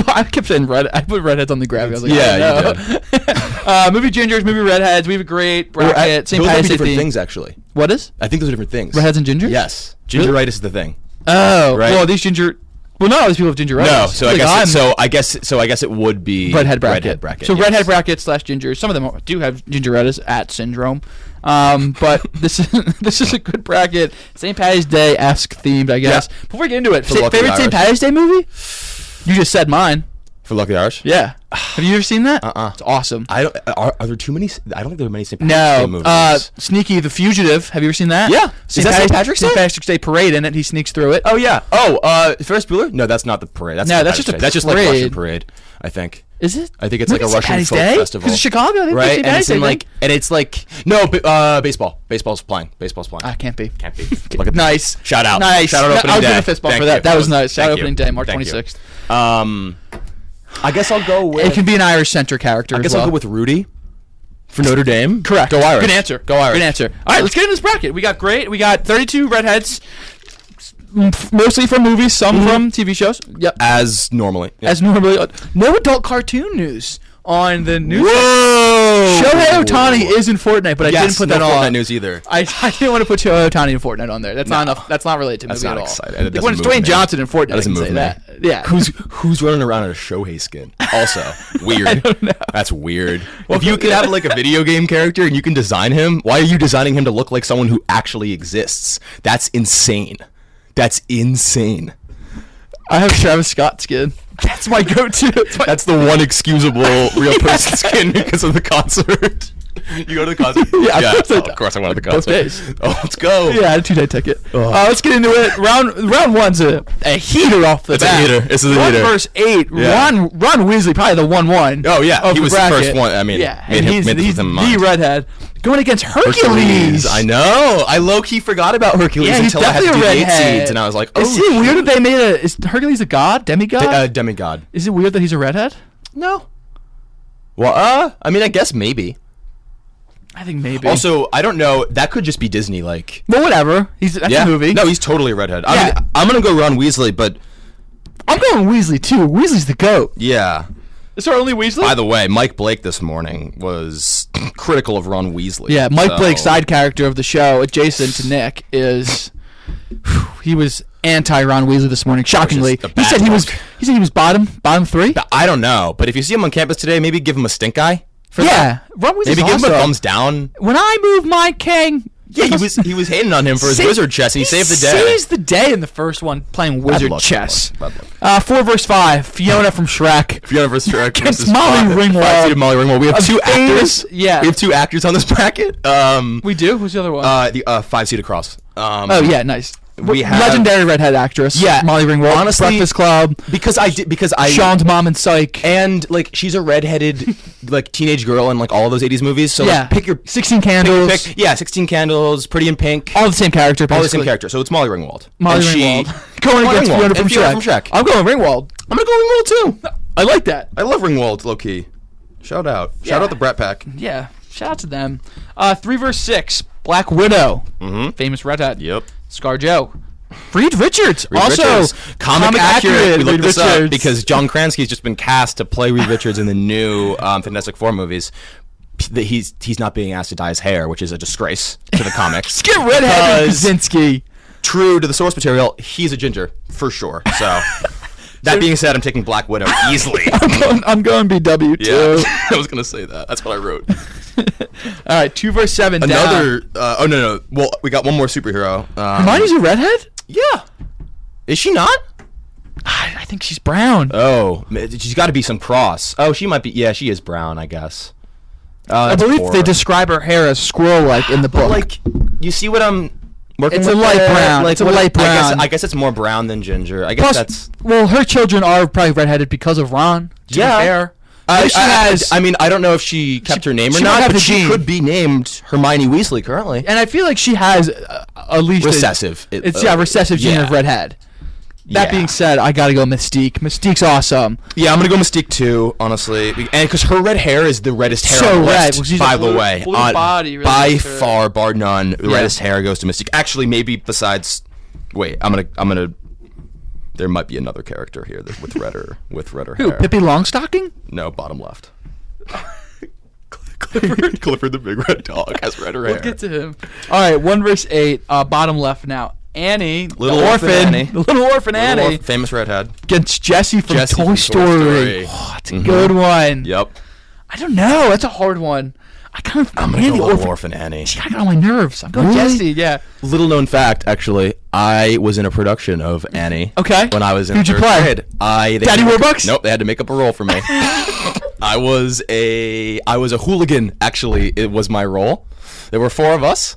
I kept saying red. I put redheads on the graphic. I was like, you did. Movie Gingers, movie redheads. We have a great bracket. Those are different things, actually. What is? I think those are different things. Redheads and gingers? Yes. Gingeritis is the thing. Oh, right. Well, these ginger. Well, not all these people have gingeritis. No, so I guess it would be redhead bracket. So yes. redhead bracket / gingers. Some of them do have gingeritis at syndrome. But this is a good bracket. St. Patty's Day-esque themed, I guess. Yeah. Before we get into it, favorite St. Patty's Day movie? You just said mine. For Lucky Irish? Yeah. Have you ever seen that? It's awesome. Are there too many? I don't think there are many St. Patrick's Day movies. Sneaky the Fugitive. Have you ever seen that? Yeah. Is that St. Patrick's Day? St. Patrick's Day parade in it. He sneaks through it. Oh yeah. Ferris Bueller? No, that's not the parade. That's just a parade. That's just like Russian parade, I think. Is it? I think it's like a Russian folk festival. Because it's Chicago, right? And it's like baseball. Baseball's playing. Can't be. Look at nice. Shout out. Nice. Shout out opening day. I was giving a fist bump for that. That was nice. Shout out opening day, March 26th. I guess I'll go with... It can be an Irish center character. I guess I'll go with Rudy for Notre Dame. Correct. Go Irish. Good answer. Go Irish. Good answer. All right, let's get into this bracket. We got 32 redheads, mostly from movies, some from TV shows. Yep. As normally. No adult cartoon news on the news. Whoa! Shohei Ohtani is in Fortnite, but I didn't put that on. Fortnite news either. I didn't want to put Shohei Ohtani in Fortnite on there. That's not enough. That's not related to movie at all. That's not exciting. When it's Dwayne Johnson in Fortnite, that doesn't move me. That. Yeah. Who's running around in a Shohei skin? Also weird. I don't know. That's weird. Well, if you could have like a video game character and you can design him, why are you designing him to look like someone who actually exists? That's insane. I have Travis Scott skin. That's my go-to. That's the one excusable real person skin because of the concert. You go to the concert? Yeah, of course I went to the concert. Both days. Oh, let's go. Yeah, I had a 2-day ticket. Let's get into it. Round one's a heater off the bat. It's a heater. This is a heater. 1 versus 8. Yeah. Ron Weasley, probably the 1-1. Oh, yeah. He was the first one. I mean, he's the redhead. Going against Hercules. I know. I low-key forgot about Hercules until I had to do the 8 seeds, and I was like, oh, is it weird that they made is Hercules a god? Demigod? Demigod. Is it weird that he's a redhead? No. Well, I mean, I guess maybe. I think maybe. Also, I don't know. That could just be Disney, like. Well, whatever. That's a movie. No, he's totally a redhead. Yeah. I mean, I'm gonna go Ron Weasley, but I'm going Weasley too. Weasley's the GOAT. Yeah. Is our only Weasley? By the way, Mike Blake this morning was critical of Ron Weasley. Yeah, Mike Blake, side character of the show, adjacent to Nick, is he was anti Ron Weasley this morning. Shockingly, he said he was bottom 3. I don't know, but if you see him on campus today, maybe give him a stink eye. Ron Weasley's maybe give awesome. him a thumbs down. When I move my king, Yeah, he was hating on him for his wizard chess. He saved the day. He saves the day in the first one playing wizard chess. Bad luck. 4 versus 5. Fiona from Shrek. Fiona versus Shrek against Molly Ringwald. Molly Ringwald. We have 2 actors. Yeah. We have 2 actors on this bracket. We do? Who's the other one? The 5-seater cross. Oh, yeah, nice. We have legendary redhead actress. Yeah, Molly Ringwald. Honestly, Breakfast Club. Because I Sean's mom and Psych. And like she's a redheaded like teenage girl in like all of those 80s movies. So yeah, like, pick your 16 Candles. Yeah, 16 Candles, Pretty in Pink. All the same character. Basically. All the same character. So it's Molly Ringwald. Molly Ringwald. Going against Fiona from Shrek. I'm going Ringwald. I'm gonna go Ringwald too. I like that. I love Ringwald, low key. Shout out the Brat Pack. Yeah, shout out to them. 3 versus 6. Black Widow. Famous redhead. Yep. ScarJo. Reed Richards. Comic accurate. We looked this up because John John Krasinski's just been cast to play Reed Richards in the new Fantastic Four movies. He's not being asked to dye his hair, which is a disgrace to the comics. Get redhead Krasinski. True to the source material, he's a ginger for sure. So that being said, I'm taking Black Widow easily. I'm going BW too. Yeah, I was gonna say that. That's what I wrote. All right, 2 versus 7. Another. Oh no. Well, we got one more superhero. Hermione's a redhead? Yeah. Is she not? I think she's brown. Oh, she's got to be some cross. Oh, she might be. Yeah, she is brown, I guess. I believe they describe her hair as squirrel-like in the book. Like, you see what I'm working with? It's a light brown. Like, it's a light brown. I guess it's more brown than ginger. I guess that's. Well, her children are probably redheaded because of Ron. Yeah. Fair. I mean, I don't know if she kept her name or not, but she could be named Hermione Weasley currently. And I feel like she has at least recessive. Recessive gene of redhead. That being said, I gotta go Mystique. Mystique's awesome. Yeah, I'm gonna go Mystique too, honestly, and because her red hair is the reddest hair on the list, by the way. Blue body, really by far, bar none, the reddest hair goes to Mystique. Actually, maybe besides. Wait, I'm gonna. There might be another character here with redder Who, hair. Pippi Longstocking? No, bottom left. Clifford the Big Red Dog has redder hair. We'll get to him. All right, 1 versus 8. Bottom left now. Annie, Little Orphan Annie. Little Orphan Annie. Famous redhead. Against Jessie from Toy Story. Oh, that's a good one. Yep. I don't know. That's a hard one. I'm going to go Little Orphan Annie. She got on my nerves. I'm going Jessie, yeah. Little known fact, actually, I was in a production of Annie. Okay. When I was in Who'd you play? Daddy Warbucks? Nope, they had to make up a role for me. I was a hooligan, actually. It was my role. There were 4 of us,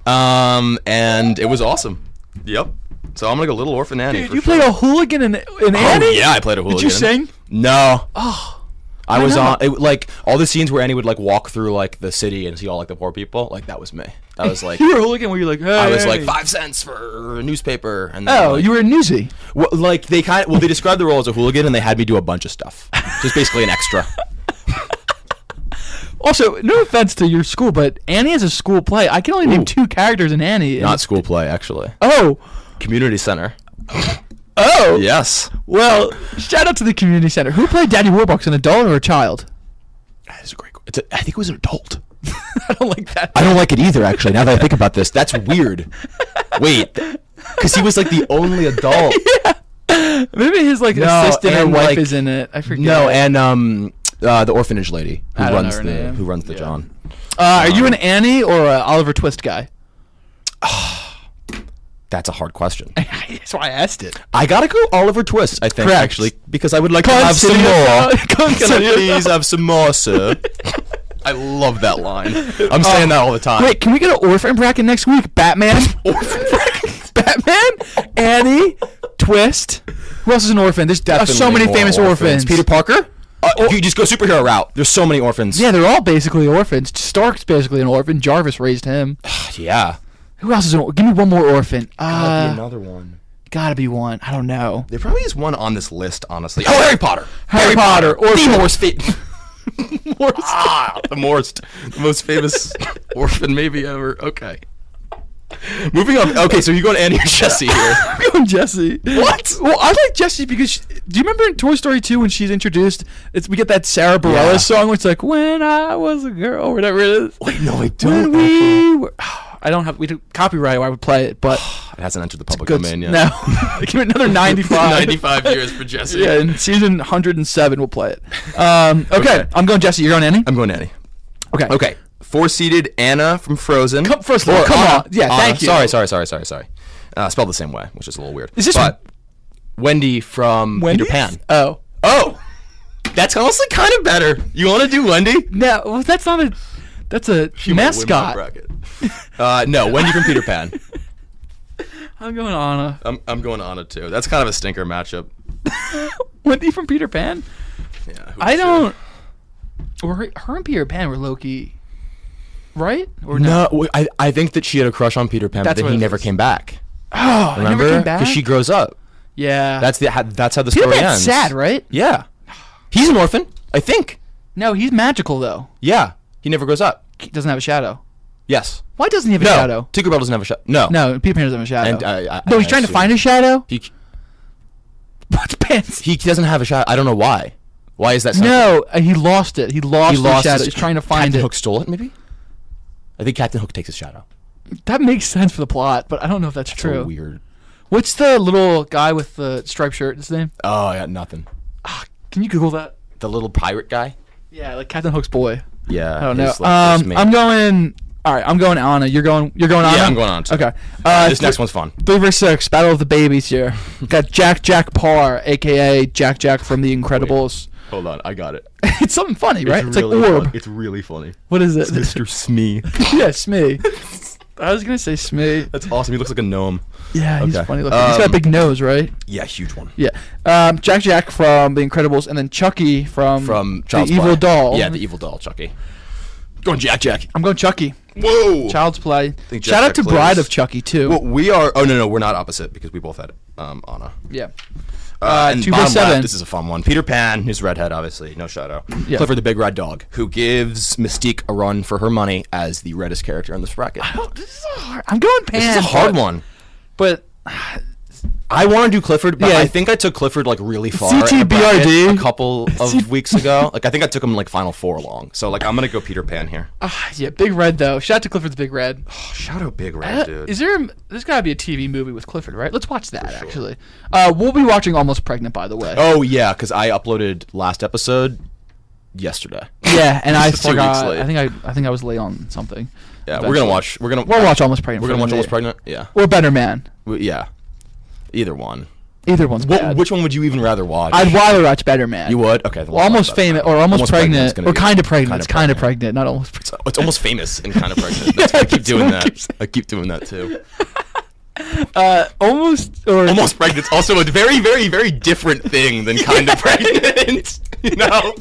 and it was awesome. Yep. So I'm going to go Little Orphan Annie. Dude, you played a hooligan in Annie? Yeah, I played a hooligan. Did you sing? No. Oh. I was on like all the scenes where Annie would like walk through like the city and see all like the poor people. Like that was me. That was like you were a hooligan where you're like, hey. I was like 5 cents for a newspaper. And then, you were a newsie. Well, like they described the role as a hooligan and they had me do a bunch of stuff. Just basically an extra. Also, no offense to your school, but Annie is a school play. I can only name 2 characters in Annie. Not school play, actually. Oh, community center. Oh. Yes. Well, shout out to the community center. Who played Daddy Warbucks, an adult or a child? That is a great question. I think it was an adult. I don't like that. I don't like it either, actually, now that I think about this. That's weird. Wait. Because he was like the only adult. Yeah. Maybe his like assistant or wife is in it. I forget. No, and the orphanage lady who runs the John. Are you an Annie or an Oliver Twist guy? That's a hard question. That's why I asked it. I gotta go Oliver Twist, I think, Correct. actually, because I would like to have some more. Can I please have some more, sir? I love that line. I'm saying that all the time. Wait, can we get an orphan bracket next week? Batman? Orphan bracket? Batman? Annie? Twist? Who else is an orphan? There's so many famous orphans. Peter Parker? You just go superhero route. There's so many orphans. Yeah, they're all basically orphans. Stark's basically an orphan. Jarvis raised him. Yeah. Who else is an orphan? Give me one more orphan. Gotta be another one. Gotta be one. I don't know. There probably is one on this list, honestly. Oh, Harry Potter. Harry Potter. The most famous orphan maybe ever. Okay. Moving on. Okay, so you're going Annie or Jessie here? I'm going Jessie. What? Well, I like Jessie because do you remember in Toy Story 2 when she's introduced? We get that Sarah Bareilles song where it's like when I was a girl or whatever it is. Wait, no, I don't. I don't have. We do copyright. Or I would play it, but it hasn't entered the public domain yet. No, give it another 95. 95 years for Jessie. Yeah, in season 107, we'll play it. Okay, I'm going Jessie. You're going Annie. I'm going Annie. Okay. 4-seeded Anna from Frozen. First of all, come on. Yeah, Anna. thank you. Sorry. Spelled the same way, which is a little weird. Is this Wendy from Wendy's? Peter Pan? Oh, that's honestly kind of better. You want to do Wendy? no, well, that's not a. That's a She might win my mascot. bracket. No, Wendy from Peter Pan. I'm going Anna. I'm going Anna too. That's kind of a stinker matchup. Wendy from Peter Pan. Yeah, I don't. Her and Peter Pan were low-key, right? Or no, I think that she had a crush on Peter Pan, That's but then what he it never is. came back. Oh, he Remember? never came back? Because she grows up. Yeah. That's how the Peter story Pan's ends. sad, right? Yeah. He's an orphan, I think. No, he's magical though. Yeah. He never grows up. He doesn't have a shadow. Yes. Why doesn't he have a No. shadow? Tinkerbell doesn't have a shadow. No. No, Peter Pan doesn't have a shadow. And no, he's trying to find a shadow. What's Pan's? He doesn't have a shadow. I don't know why. Why is that so? No, he lost it. He lost the shadow. He's trying to find Captain it. Hook stole it, maybe? I think Captain Hook takes his shadow. That makes sense for the plot, but I don't know if that's So true. weird. What's the little guy with the striped shirt? His name? Oh, yeah, nothing. Can you Google that? The little pirate guy? Yeah, like Captain Hook's boy. Yeah. I don't know. his, like, first mate. I'm going. All right, I'm going Anna. You're going Anna. Yeah, I'm going Anna too. Okay. This next one's fun. 3 vs 6, Battle of the Babies here. Got Jack Parr, aka Jack from The Incredibles. Hold on, I got it. It's something funny, right? It's really like Orb. Fun. It's really funny. What is it? Mr. Smee. Yeah, Smee. I was gonna say Smee. That's awesome. He looks like a gnome. Yeah, he's Okay. funny looking. He's got a big nose, right? Yeah, huge one. Yeah. Jack from The Incredibles, and then Chucky from From The Child's Evil Play. Doll. Yeah, the evil doll, Chucky. Going Jack. I'm going Chucky. Whoa. Child's Play. think Shout out Jack to plays- Bride of Chucky too. Well, we are. Oh no, we're not opposite because we both had Anna. Yeah. And 2 bottom vs 7. left, this is a fun one. Peter Pan, who's redhead, obviously, no shadow. Yeah. Clifford the Big Red Dog, who gives Mystique a run for her money as the reddest character in this bracket. This is hard. I'm going Pan. This is a hard one. But I want to do Clifford, but Yeah. I think I took Clifford like really far. in the CTBRD. bracket a couple of weeks ago. Like I think I took him like Final Four along. So like I'm gonna go Peter Pan here. yeah, Big Red though. Shout out to Clifford's Big Red. Oh, shout out Big Red, dude. Is there's gotta be a TV movie with Clifford, right? Let's watch that actually. We'll be watching Almost Pregnant, by the way. Oh yeah, because I uploaded last episode yesterday. Yeah, and I 2 weeks forgot. late. I think I was late on something. Yeah, we're gonna watch. We'll watch Almost Pregnant. We're gonna for watch the Almost day. Pregnant. Yeah. Or Better Man. Yeah. Either one. Either one's bad. Which one would you even rather watch? I'd rather watch Better Man. You would? Okay. then Well, let's Almost watch Better Famous Man. or Almost Pregnant's Pregnant gonna or be Kind of Pregnant. It's Kinda Kind of Pregnant, not Almost Pregnant. It's almost famous and kind of pregnant. That's why I keep doing that. I keep doing that too. Almost Pregnant's also a very, very, very different thing than kind of pregnant. You know?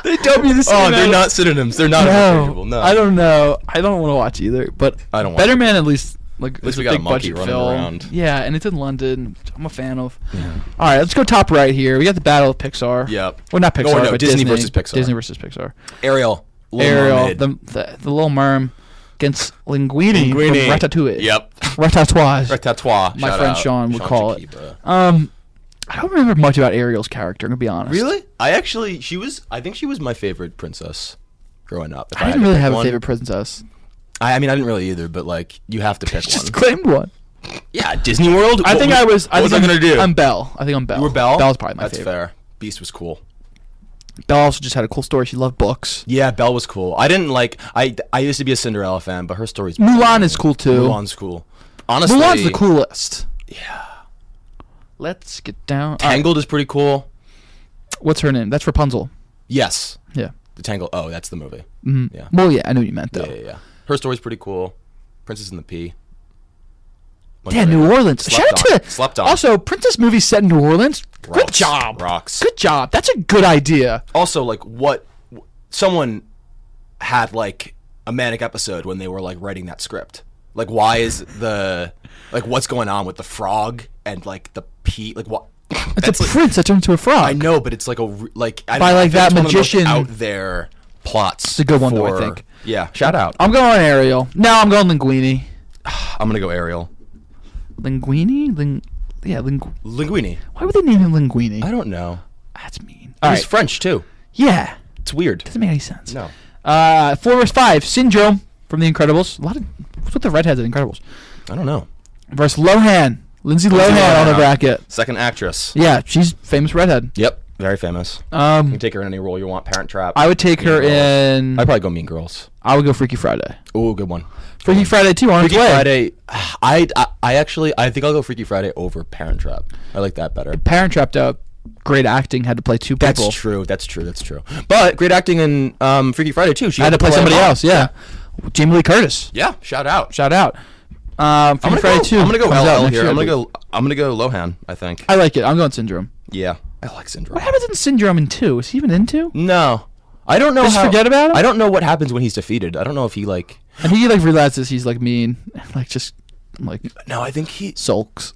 They don't be the same. Oh, they're not synonyms. They're not interchangeable. No. I don't know. I don't want to watch either. But I don't want Better to. Man at least like least it's we a got a big monkey budget running film. around. Yeah, and it's in London. Which I'm a fan of. Yeah. All right, let's go top right here. We got the Battle of Pixar. Yep. Well, not Pixar, No, but Disney versus Pixar. Disney versus Pixar. Ariel. Ariel, Mermaid. the Little Merm against Linguini, Linguini. from Ratatouille. Yep. Ratatouille. Ratatouille. My Shout friend out. Sean would call it. Chiquiba. I don't remember much about Ariel's character. I'm gonna be honest. Really? I think she was my favorite princess growing up. If I had didn't to really pick have one. a favorite princess. I mean, I didn't really either, but like, you have to pick Just one. claimed one. Yeah, Disney World. I think I was. What was I gonna do? I'm Belle. I think I'm Belle. You were Belle. Belle's probably my That's favorite. fair. Beast was cool. Belle also just had a cool story. She loved books. Yeah, Belle was cool. I didn't like. I used to be a Cinderella fan, but her story's. Mulan is cool too. Mulan's cool. Honestly, Mulan's the coolest. Yeah. Let's get down. Tangled is pretty cool. What's her name? That's Rapunzel. Yes. Yeah. The Tangled. Oh, that's the movie. Mm-hmm. Yeah. Well, yeah, I know what you meant though. Yeah. Her story's pretty cool. Princess and the Pea. Yeah, New Orleans. Shout out to Slept on. Also, Princess movie set in New Orleans. Good Rocks. job. Rocks. Good job. That's a good idea. Also, like, someone had like a manic episode when they were like writing that script. Like, why is what's going on with the frog and like the pea? Like, what? It's a prince that turns into a frog. I know, but it's like I don't By, know, like, I feel that it's one of the most magician- out there plots. It's a good one, though, I think. Yeah, shout out. I'm going Ariel. No, I'm going Linguini. I'm gonna go Ariel. Linguini? Linguini. Why would they name him Linguini? I don't know. That's mean. He's French too. Yeah. It's weird. Doesn't make any sense. No. 4 vs 5. Syndrome from The Incredibles. What's with the redheads in The Incredibles? I don't know. Versus Lohan. Lindsay Lohan on the bracket. Second actress. Yeah, she's famous redhead. Yep. Very famous. You can take her in any role you want. Parent Trap. I would take her in. I'd probably go Mean Girls. I would go Freaky Friday. Oh, good one. Freaky Friday 2 on its way. Friday. I think I'll go Freaky Friday over Parent Trap. I like that better. Parent Trap, great acting, had to play two people. That's true. But great acting in Freaky Friday too. She had to play somebody else. Yeah. Jamie Lee Curtis. Yeah. Shout out. Freaky Friday 2. I'm gonna go LL here. I'm gonna go Lohan. I think. I like it. I'm going Syndrome. Yeah. I like Syndrome. What happens in Syndrome in 2? Is he even in 2? No. I don't know. Just forget about him? I don't know what happens when he's defeated. I don't know if he like. I think he like realizes he's like mean, like just like. No, I think he sulks.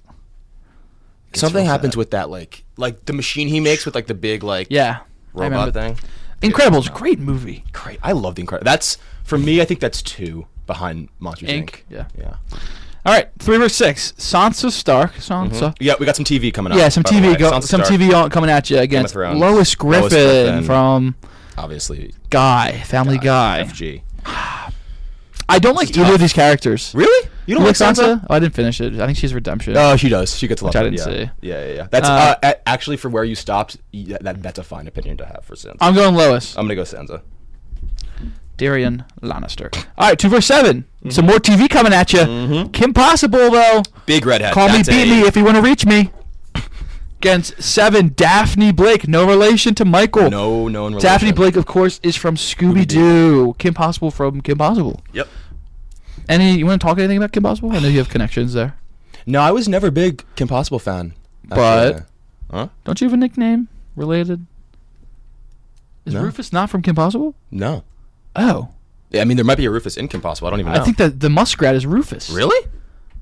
Something happens with that like the machine he makes with like the big like robot thing. Incredibles, great movie. Great. I love The Incredibles. That's for me. I think that's 2 behind Monsters Inc. Yeah. All right, 3 versus 6. Sansa Stark. Yeah, we got some TV coming up. Yeah, some TV coming at you against Lois Griffin from obviously Family Guy. FG. I don't like either of these characters. Really? You don't like Sansa? Oh, I didn't finish it. I think she's redemption. Oh, she does. She gets a lot. Which I didn't see. Yeah. That's actually for where you stopped. That's a fine opinion to have for Sansa. I'm going Lois. I'm gonna go Sansa. Tyrion Lannister. All right, 2 versus 7. Some more TV coming at you. Kim Possible though. Big redhead. Call me, beat me if you want to reach me. Against 7, Daphne Blake. No relation to Michael. No relation. Daphne Blake, of course, is from Scooby-Doo. Kim Possible from Kim Possible. Yep. You want to talk anything about Kim Possible? I know you have connections there. No, I was never a big Kim Possible fan. But don't you have a nickname related? Is Rufus not from Kim Possible? No. Oh. Yeah, I mean, there might be a Rufus in Kim Possible. I don't even know. I think that the muskrat is Rufus. Really?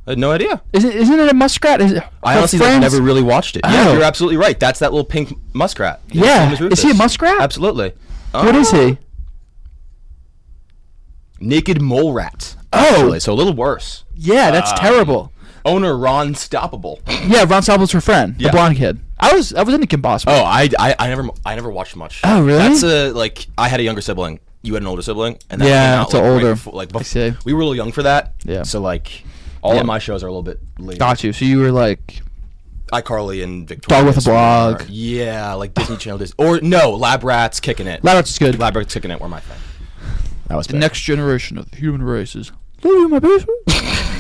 I had no idea. Isn't it a muskrat? I honestly never really watched it. Yeah, you're absolutely right. That's that little pink muskrat. Is he a muskrat? Absolutely. What is he? Naked mole rat. Oh. Actually, so a little worse. Yeah, that's terrible. Owner Ron Stoppable. Yeah, Ron Stoppable's her friend, the blonde kid. I was into Kim Possible. Oh, I never watched much. Oh, really? That's like I had a younger sibling. You had an older sibling, and that came out it's older. Right before, we were a little young for that. Yeah. So like, all of my shows are a little bit later. Got you. So you were like iCarly and Victoria. Dog with a Blog. Yeah, like Disney Channel. Or no, Lab Rats kicking it. Lab Rats is good. Lab Rats kicking it were my thing. That was the next generation of the human races. Live in my basement.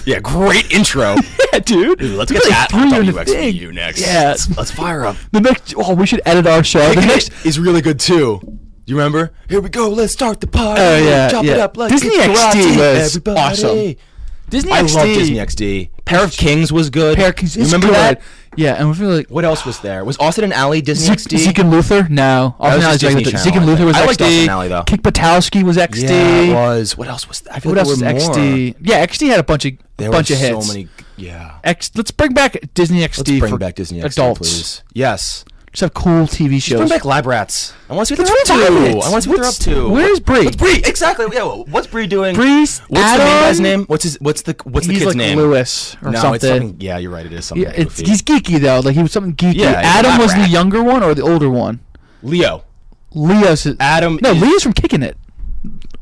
Yeah, great intro. Yeah, dude. Let's get that on WXVU next. Yeah, let's fire up. The next. Oh, we should edit our show. The next is really good too. You remember? Here we go. Let's start the party. Oh yeah, Chop it up like Disney XD was awesome. Disney XD. I love Disney XD. Pair of Kings was good. Pair of Kings. Remember that? Yeah, and we feel like what else was there? Was Austin and Ally Disney XD? Zeke and Luther? No. Austin and Zeke and Luther was XD. I liked Austin and Ally though. Kick Batowski was XD. Yeah, it was. What else was there? I feel what like else was XD? Yeah, XD had a bunch of hits. So many. Yeah. Let's bring back Disney XD. Let's bring back Disney XD, adults. Please. Yes. Just have cool TV shows. Bring back Lab Rats. I want to see what they're up to. I want to see what they're up to. Where's Bree? What's Bree? Exactly. Yeah. What's Bree doing? Bree's. What's the main guy's name? What's the kid's like name? Lewis or something. It's something. Yeah, you're right. It is something. Yeah, he's geeky though. Like he was something geeky. Yeah, Adam was the younger one or the older one? Leo. Leo's Adam. No, Leo's from Kicking It.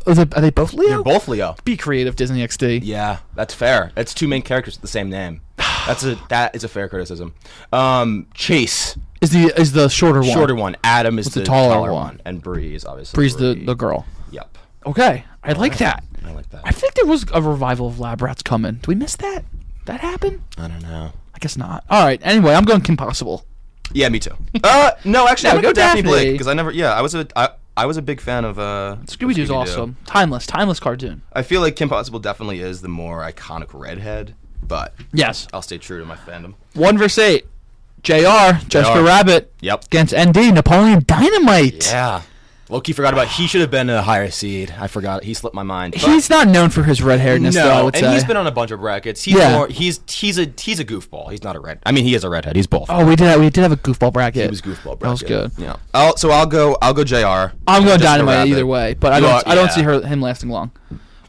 Are they both Leo? They're both Leo. Be creative, Disney XD. Yeah, that's fair. It's 2 main characters with the same name. That is a fair criticism. Chase is the shorter one. Shorter one. Adam is the taller one, and Bree is obviously. Bree's the girl. Yep. Okay, I like that. I like that. I think there was a revival of Lab Rats coming. Do we miss that? That happened? I don't know. I guess not. All right. Anyway, I'm going Kim Possible. Yeah, me too. No, actually, I'm gonna go Daphne Blake because I was a big fan of Scooby-Doo's awesome. Timeless cartoon. I feel like Kim Possible definitely is the more iconic redhead, but yes, I'll stay true to my fandom. 1 versus 8. JR, Jessica Rabbit. Yep. Against ND, Napoleon Dynamite. Yeah. Low-key forgot about. He should have been a higher seed. I forgot. He slipped my mind. He's not known for his red-hairedness, though. I would say. He's been on a bunch of brackets. He's a goofball. He's not a red. I mean, he is a redhead. He's both. Oh, we did have a goofball bracket. He was goofball bracket. That was good. Yeah. I'll go JR. I'm going Dynamite either way, but I don't see him lasting long.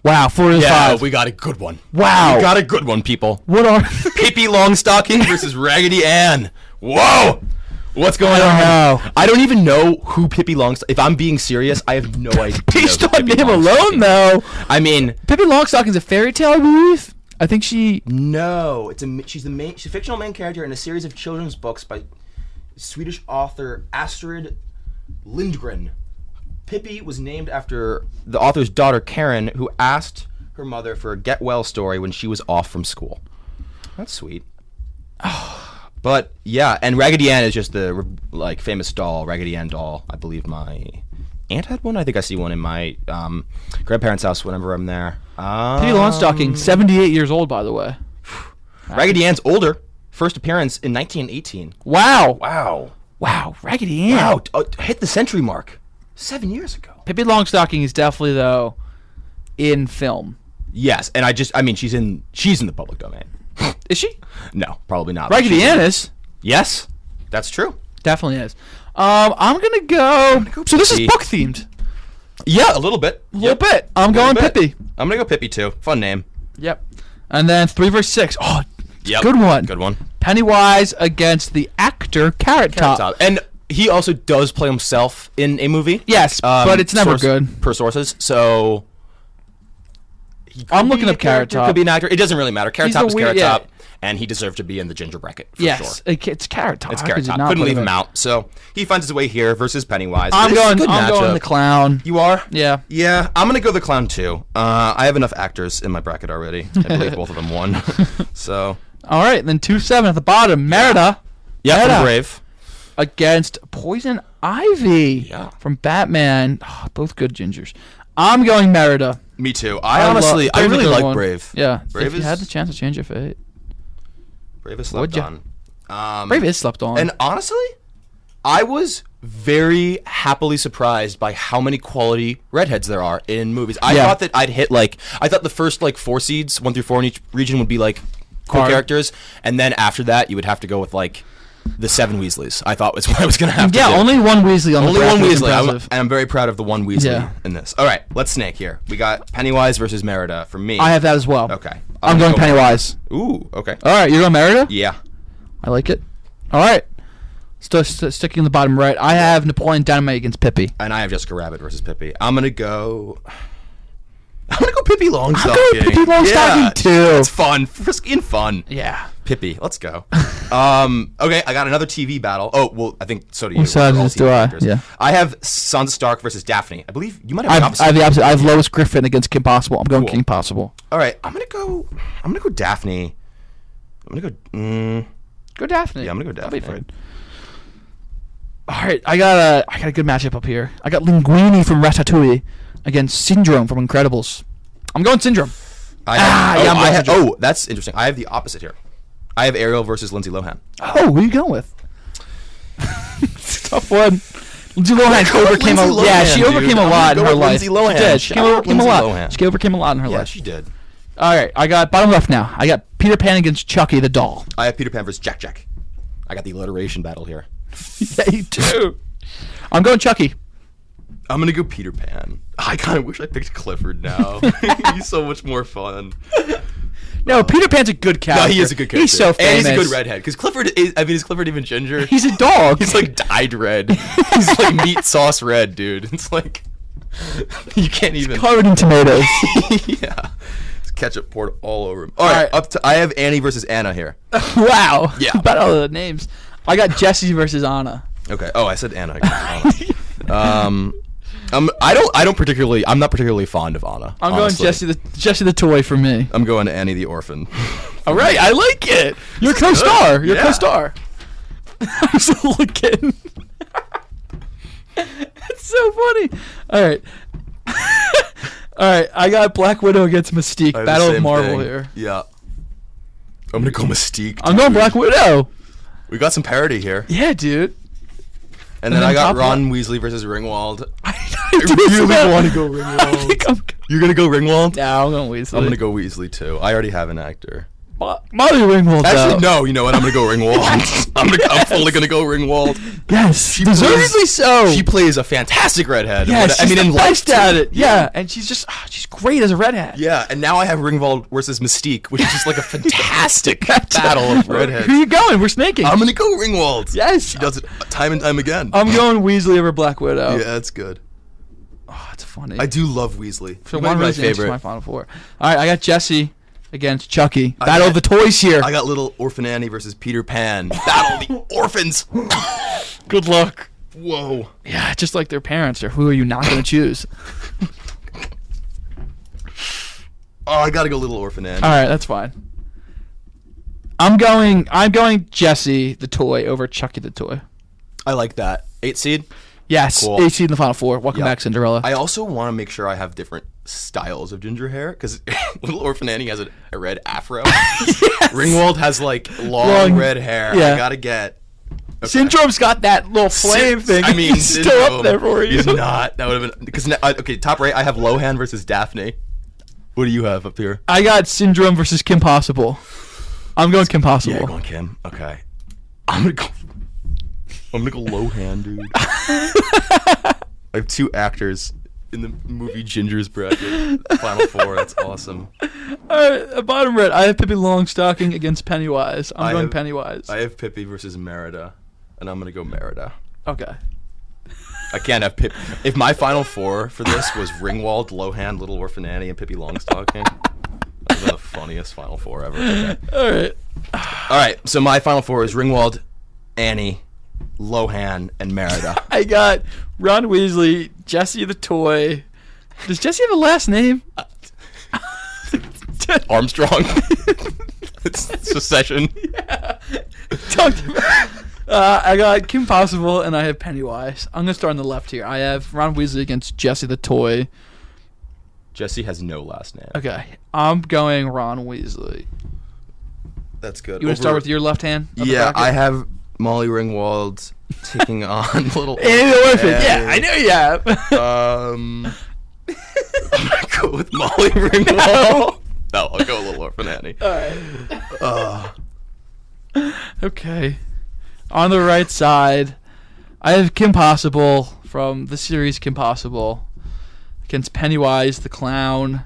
Wow, 4 to 5. Yeah, we got a good one. Wow, we got a good one, people. What are Pippi Longstocking versus Raggedy Ann? Whoa. What's going on? I don't even know who Pippi Longstocking. If I'm being serious, I have no idea. Based on name alone, though. I mean, Pippi Longstocking's a fairy tale, I believe. I think she. No, she's a fictional main character in a series of children's books by Swedish author Astrid Lindgren. Pippi was named after the author's daughter Karen, who asked her mother for a get well story when she was off from school. That's sweet. But yeah, and Raggedy Ann is just the famous doll, Raggedy Ann doll. I believe my aunt had one. I think I see one in my grandparents' house whenever I'm there. Pippi Longstocking, 78 years old, by the way. Raggedy Ann's older. First appearance in 1918. Wow, Raggedy Ann. Wow, hit the century mark 7 years ago. Pippi Longstocking is definitely, though, in film. Yes, and she's in the public domain. Is she? No, probably not. Raggedy Ann is. Yes, that's true. Definitely is. I'm gonna go. So this is book themed. Yeah, a little bit. A little bit. I'm going Pippi. I'm gonna go Pippi too. Fun name. Yep. And then 3 vs. 6. Oh, yep. Good one. Good one. Pennywise against the actor Carrot Top. And he also does play himself in a movie. Yes, but it's never good per sources. So I'm looking up Carrot Top. Could be an actor. It doesn't really matter. Carrot Top is Carrot Top, and he deserved to be in the ginger bracket for sure. It's Carrot Top. It's Carrot Top. Couldn't leave him out. So he finds his way here versus Pennywise. I'm going the clown. You are? Yeah. Yeah, I'm going to go the clown too. I have enough actors in my bracket already. I believe both of them won. So. All right, then 2-7 at the bottom. Merida. Yeah, from Brave. Against Poison Ivy from Batman. Oh, both good gingers. I'm going Merida. Me too. I really like Brave. Yeah. Brave if you had the chance to change your fate. Brave is slept on. Brave is slept on. And honestly, I was very happily surprised by how many quality redheads there are in movies. I thought that I'd hit I thought the first 4 seeds, 1 through 4 in each region would be cool characters, and then after that you would have to go with the 7 Weasleys. I thought was what I was gonna have to do. Yeah, only one Weasley on the bracket. Only one Weasley. I'm very proud of the one Weasley in this. All right, let's snake here. We got Pennywise versus Merida for me. I have that as well. Okay. I'm going Pennywise. Ooh, okay. All right, you're going Merida? Yeah. I like it. All right. Still sticking in the bottom right. I have Napoleon Dynamite against Pippi. And I have Jessica Rabbit versus Pippi. I'm gonna go Pippi Longstocking. I'm going Pippi Longstocking too. It's fun, frisky and fun. Yeah. Pippi, let's go. Okay, I got another TV battle. Oh, well, I think so do you. So do I. Yeah. I have Sansa Stark versus Daphne. I believe you might have the opposite. I have the opposite. I have Lois Griffin against Kim Possible. I'm going King Possible. All right, I'm gonna go Daphne. I'm gonna go. Go Daphne. Yeah, I'm gonna go Daphne. I'll be afraid. All right, I got a good matchup up here. I got Linguini from Ratatouille against Syndrome from Incredibles. I'm going Syndrome. That's interesting. I have the opposite here. I have Ariel versus Lindsay Lohan. Oh, who are you going with? Tough one. Lindsay Lohan overcame a lot. Yeah, she overcame a lot in her life. Lindsay Lohan. She did. She overcame a lot. She overcame a lot in her life. Yeah, she did. All right, I got bottom left now. I got Peter Pan against Chucky the doll. I have Peter Pan versus Jack Jack. I got the alliteration battle here. Yeah, you do. I'm going Chucky. I'm gonna go Peter Pan. I kind of wish I picked Clifford now. He's so much more fun. No, Peter Pan's a good character. No, he is a good character. He's so famous. And he's a good redhead. Because Clifford is, is Clifford even ginger? He's a dog. He's dyed red. He's meat sauce red, dude. It's you can't even. It's covered in tomatoes. Yeah. It's ketchup poured all over him. All right, I have Annie versus Anna here. Wow. Yeah. About all the names. I got Jessie versus Anna. Okay. Oh, I said Anna. I'm not particularly fond of Anna. I'm honestly going Jessie the toy for me. I'm going to Annie the orphan. All right, I like it. You're a co-star. You're a co-star. I was looking. It's so funny. All right. All right, I got Black Widow against Mystique. Battle of Marvel here. Yeah. I'm going to go Mystique. I'm going Black Widow. We got some parity here. Yeah, dude. And then I got Ron Weasley versus Ringwald. I really want to go Ringwald. You're going to go Ringwald? No, I'm going Weasley. I'm going to go Weasley, too. I already have an actor. Molly Ringwald, actually, no, you know what? I'm going to go Ringwald. I'm fully going to go Ringwald. Yes, deservedly so. She plays a fantastic redhead. Yes, she's the best at it. Yeah, and she's just, she's great as a redhead. Yeah, and now I have Ringwald versus Mystique, which is just a fantastic battle of redheads. Who are you going? We're snaking. I'm going to go Ringwald. Yes. She does it time and time again. I'm going Weasley over Black Widow. Yeah, that's good. Oh, it's funny. I do love Weasley. For one reason, it's my final four. All right, I got Jessie against Chucky. Battle of the toys here. I got Little Orphan Annie versus Peter Pan. Battle of the orphans. Good luck. Whoa. Yeah, just like their parents. Or who are you not going to choose? Oh, I gotta go Little Orphan Annie. All right, that's fine. I'm going Jessie the toy over Chucky the toy. I like that. 8 seed? Yes, Cool. 8 seed in the final 4. Welcome back, Cinderella. I also want to make sure I have different styles of ginger hair, because Little Orphan Annie has a red afro. Yes. Ringwald has like long red hair. Yeah. I gotta get... Okay. Syndrome's got that little flame thing. I mean, he's still up there for you. He's not. That would have been... Because, okay, top right, I have Lohan versus Daphne. What do you have up here? I got Syndrome versus Kim Possible. I'm going Kim Possible. Yeah, you're going Kim. Okay. I'm gonna go Lohan, dude. I have 2 actors in the movie Ginger's bracket. Final 4. That's awesome. All right, bottom red. I have Pippi Longstocking against Pennywise. I'm going Pennywise. I have Pippi versus Merida, and I'm gonna go Merida. Okay. I can't have Pip. If my final 4 for this was Ringwald, Lohan, Little Orphan Annie, and Pippi Longstocking, that was the funniest final 4 ever. Okay. All right. So my final 4 is Ringwald, Annie, Lohan, and Merida. I got Ron Weasley, Jessie the toy. Does Jessie have a last name? Armstrong. It's Secession. Yeah. I got Kim Possible, and I have Pennywise. I'm going to start on the left here. I have Ron Weasley against Jessie the toy. Jessie has no last name. Okay. I'm going Ron Weasley. That's good. You want to start with your left hand? Yeah, I have Molly Ringwald taking on Little Annie the Orphan. Yeah, I know you have. I'm going to go with Molly Ringwald. No, I'll go Little Orphan Annie. All right. Okay. On the right side, I have Kim Possible from the series Kim Possible against Pennywise the clown.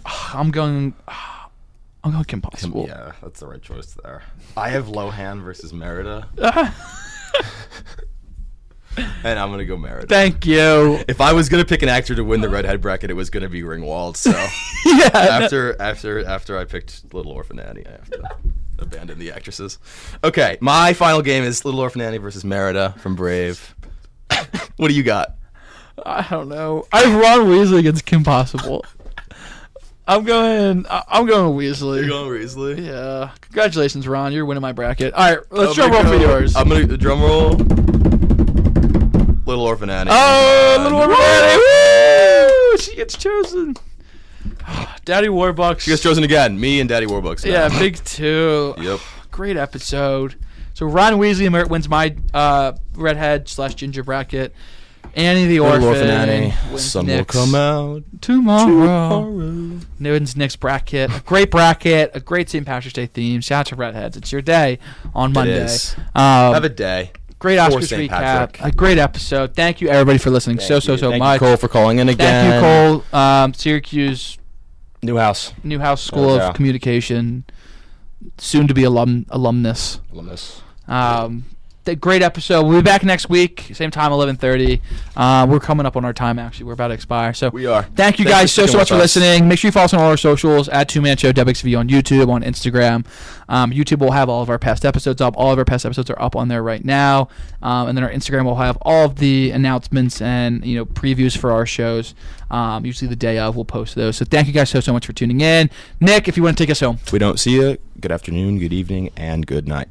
I'm going Kim Possible. Yeah, that's the right choice there. I have Lohan versus Merida. And I'm gonna go Merida. Thank you. If I was gonna pick an actor to win the redhead bracket, it was gonna be Ringwald. So yeah. After I picked Little Orphan Annie, I have to abandon the actresses. Okay, my final game is Little Orphan Annie versus Merida from Brave. What do you got? I don't know. I have Ron Weasley against Kim Possible. I'm going Weasley. You're going Weasley? Yeah. Congratulations, Ron. You're winning my bracket. All right, let's drum roll for yours. I'm gonna drum roll. Little Orphan Annie. Oh, Little Orphan Annie! Woo! She gets chosen. Daddy Warbucks. She gets chosen again. Me and Daddy Warbucks. Yeah, big 2. Yep. Great episode. So Ron Weasley wins my redhead/ginger bracket. Annie the Orphan. Little Orphan Annie. Sun will come out tomorrow. Wins Nick's bracket. A great bracket. A great St. Patrick's Day theme. Shout out to Redheads. It's your day on Monday. It is. Have a day. Great Oscars recap. A great episode. Thank you, everybody, for listening so much. Thank you, Cole, for calling in again. Thank you, Cole. Syracuse Newhouse School of Communication. Soon to be alumnus. Great episode. We'll be back next week, same time, 11:30. We're coming up on our time, actually. We're about to expire. So we are. Thank you guys so much for listening. Make sure you follow us on all our socials, at TwoMan Show, WXVU on YouTube, on Instagram. YouTube will have all of our past episodes up. All of our past episodes are up on there right now. And then our Instagram will have all of the announcements and previews for our shows. Usually the day of, we'll post those. So thank you guys so much for tuning in. Nick, if you want to take us home. If we don't see you, good afternoon, good evening, and good night.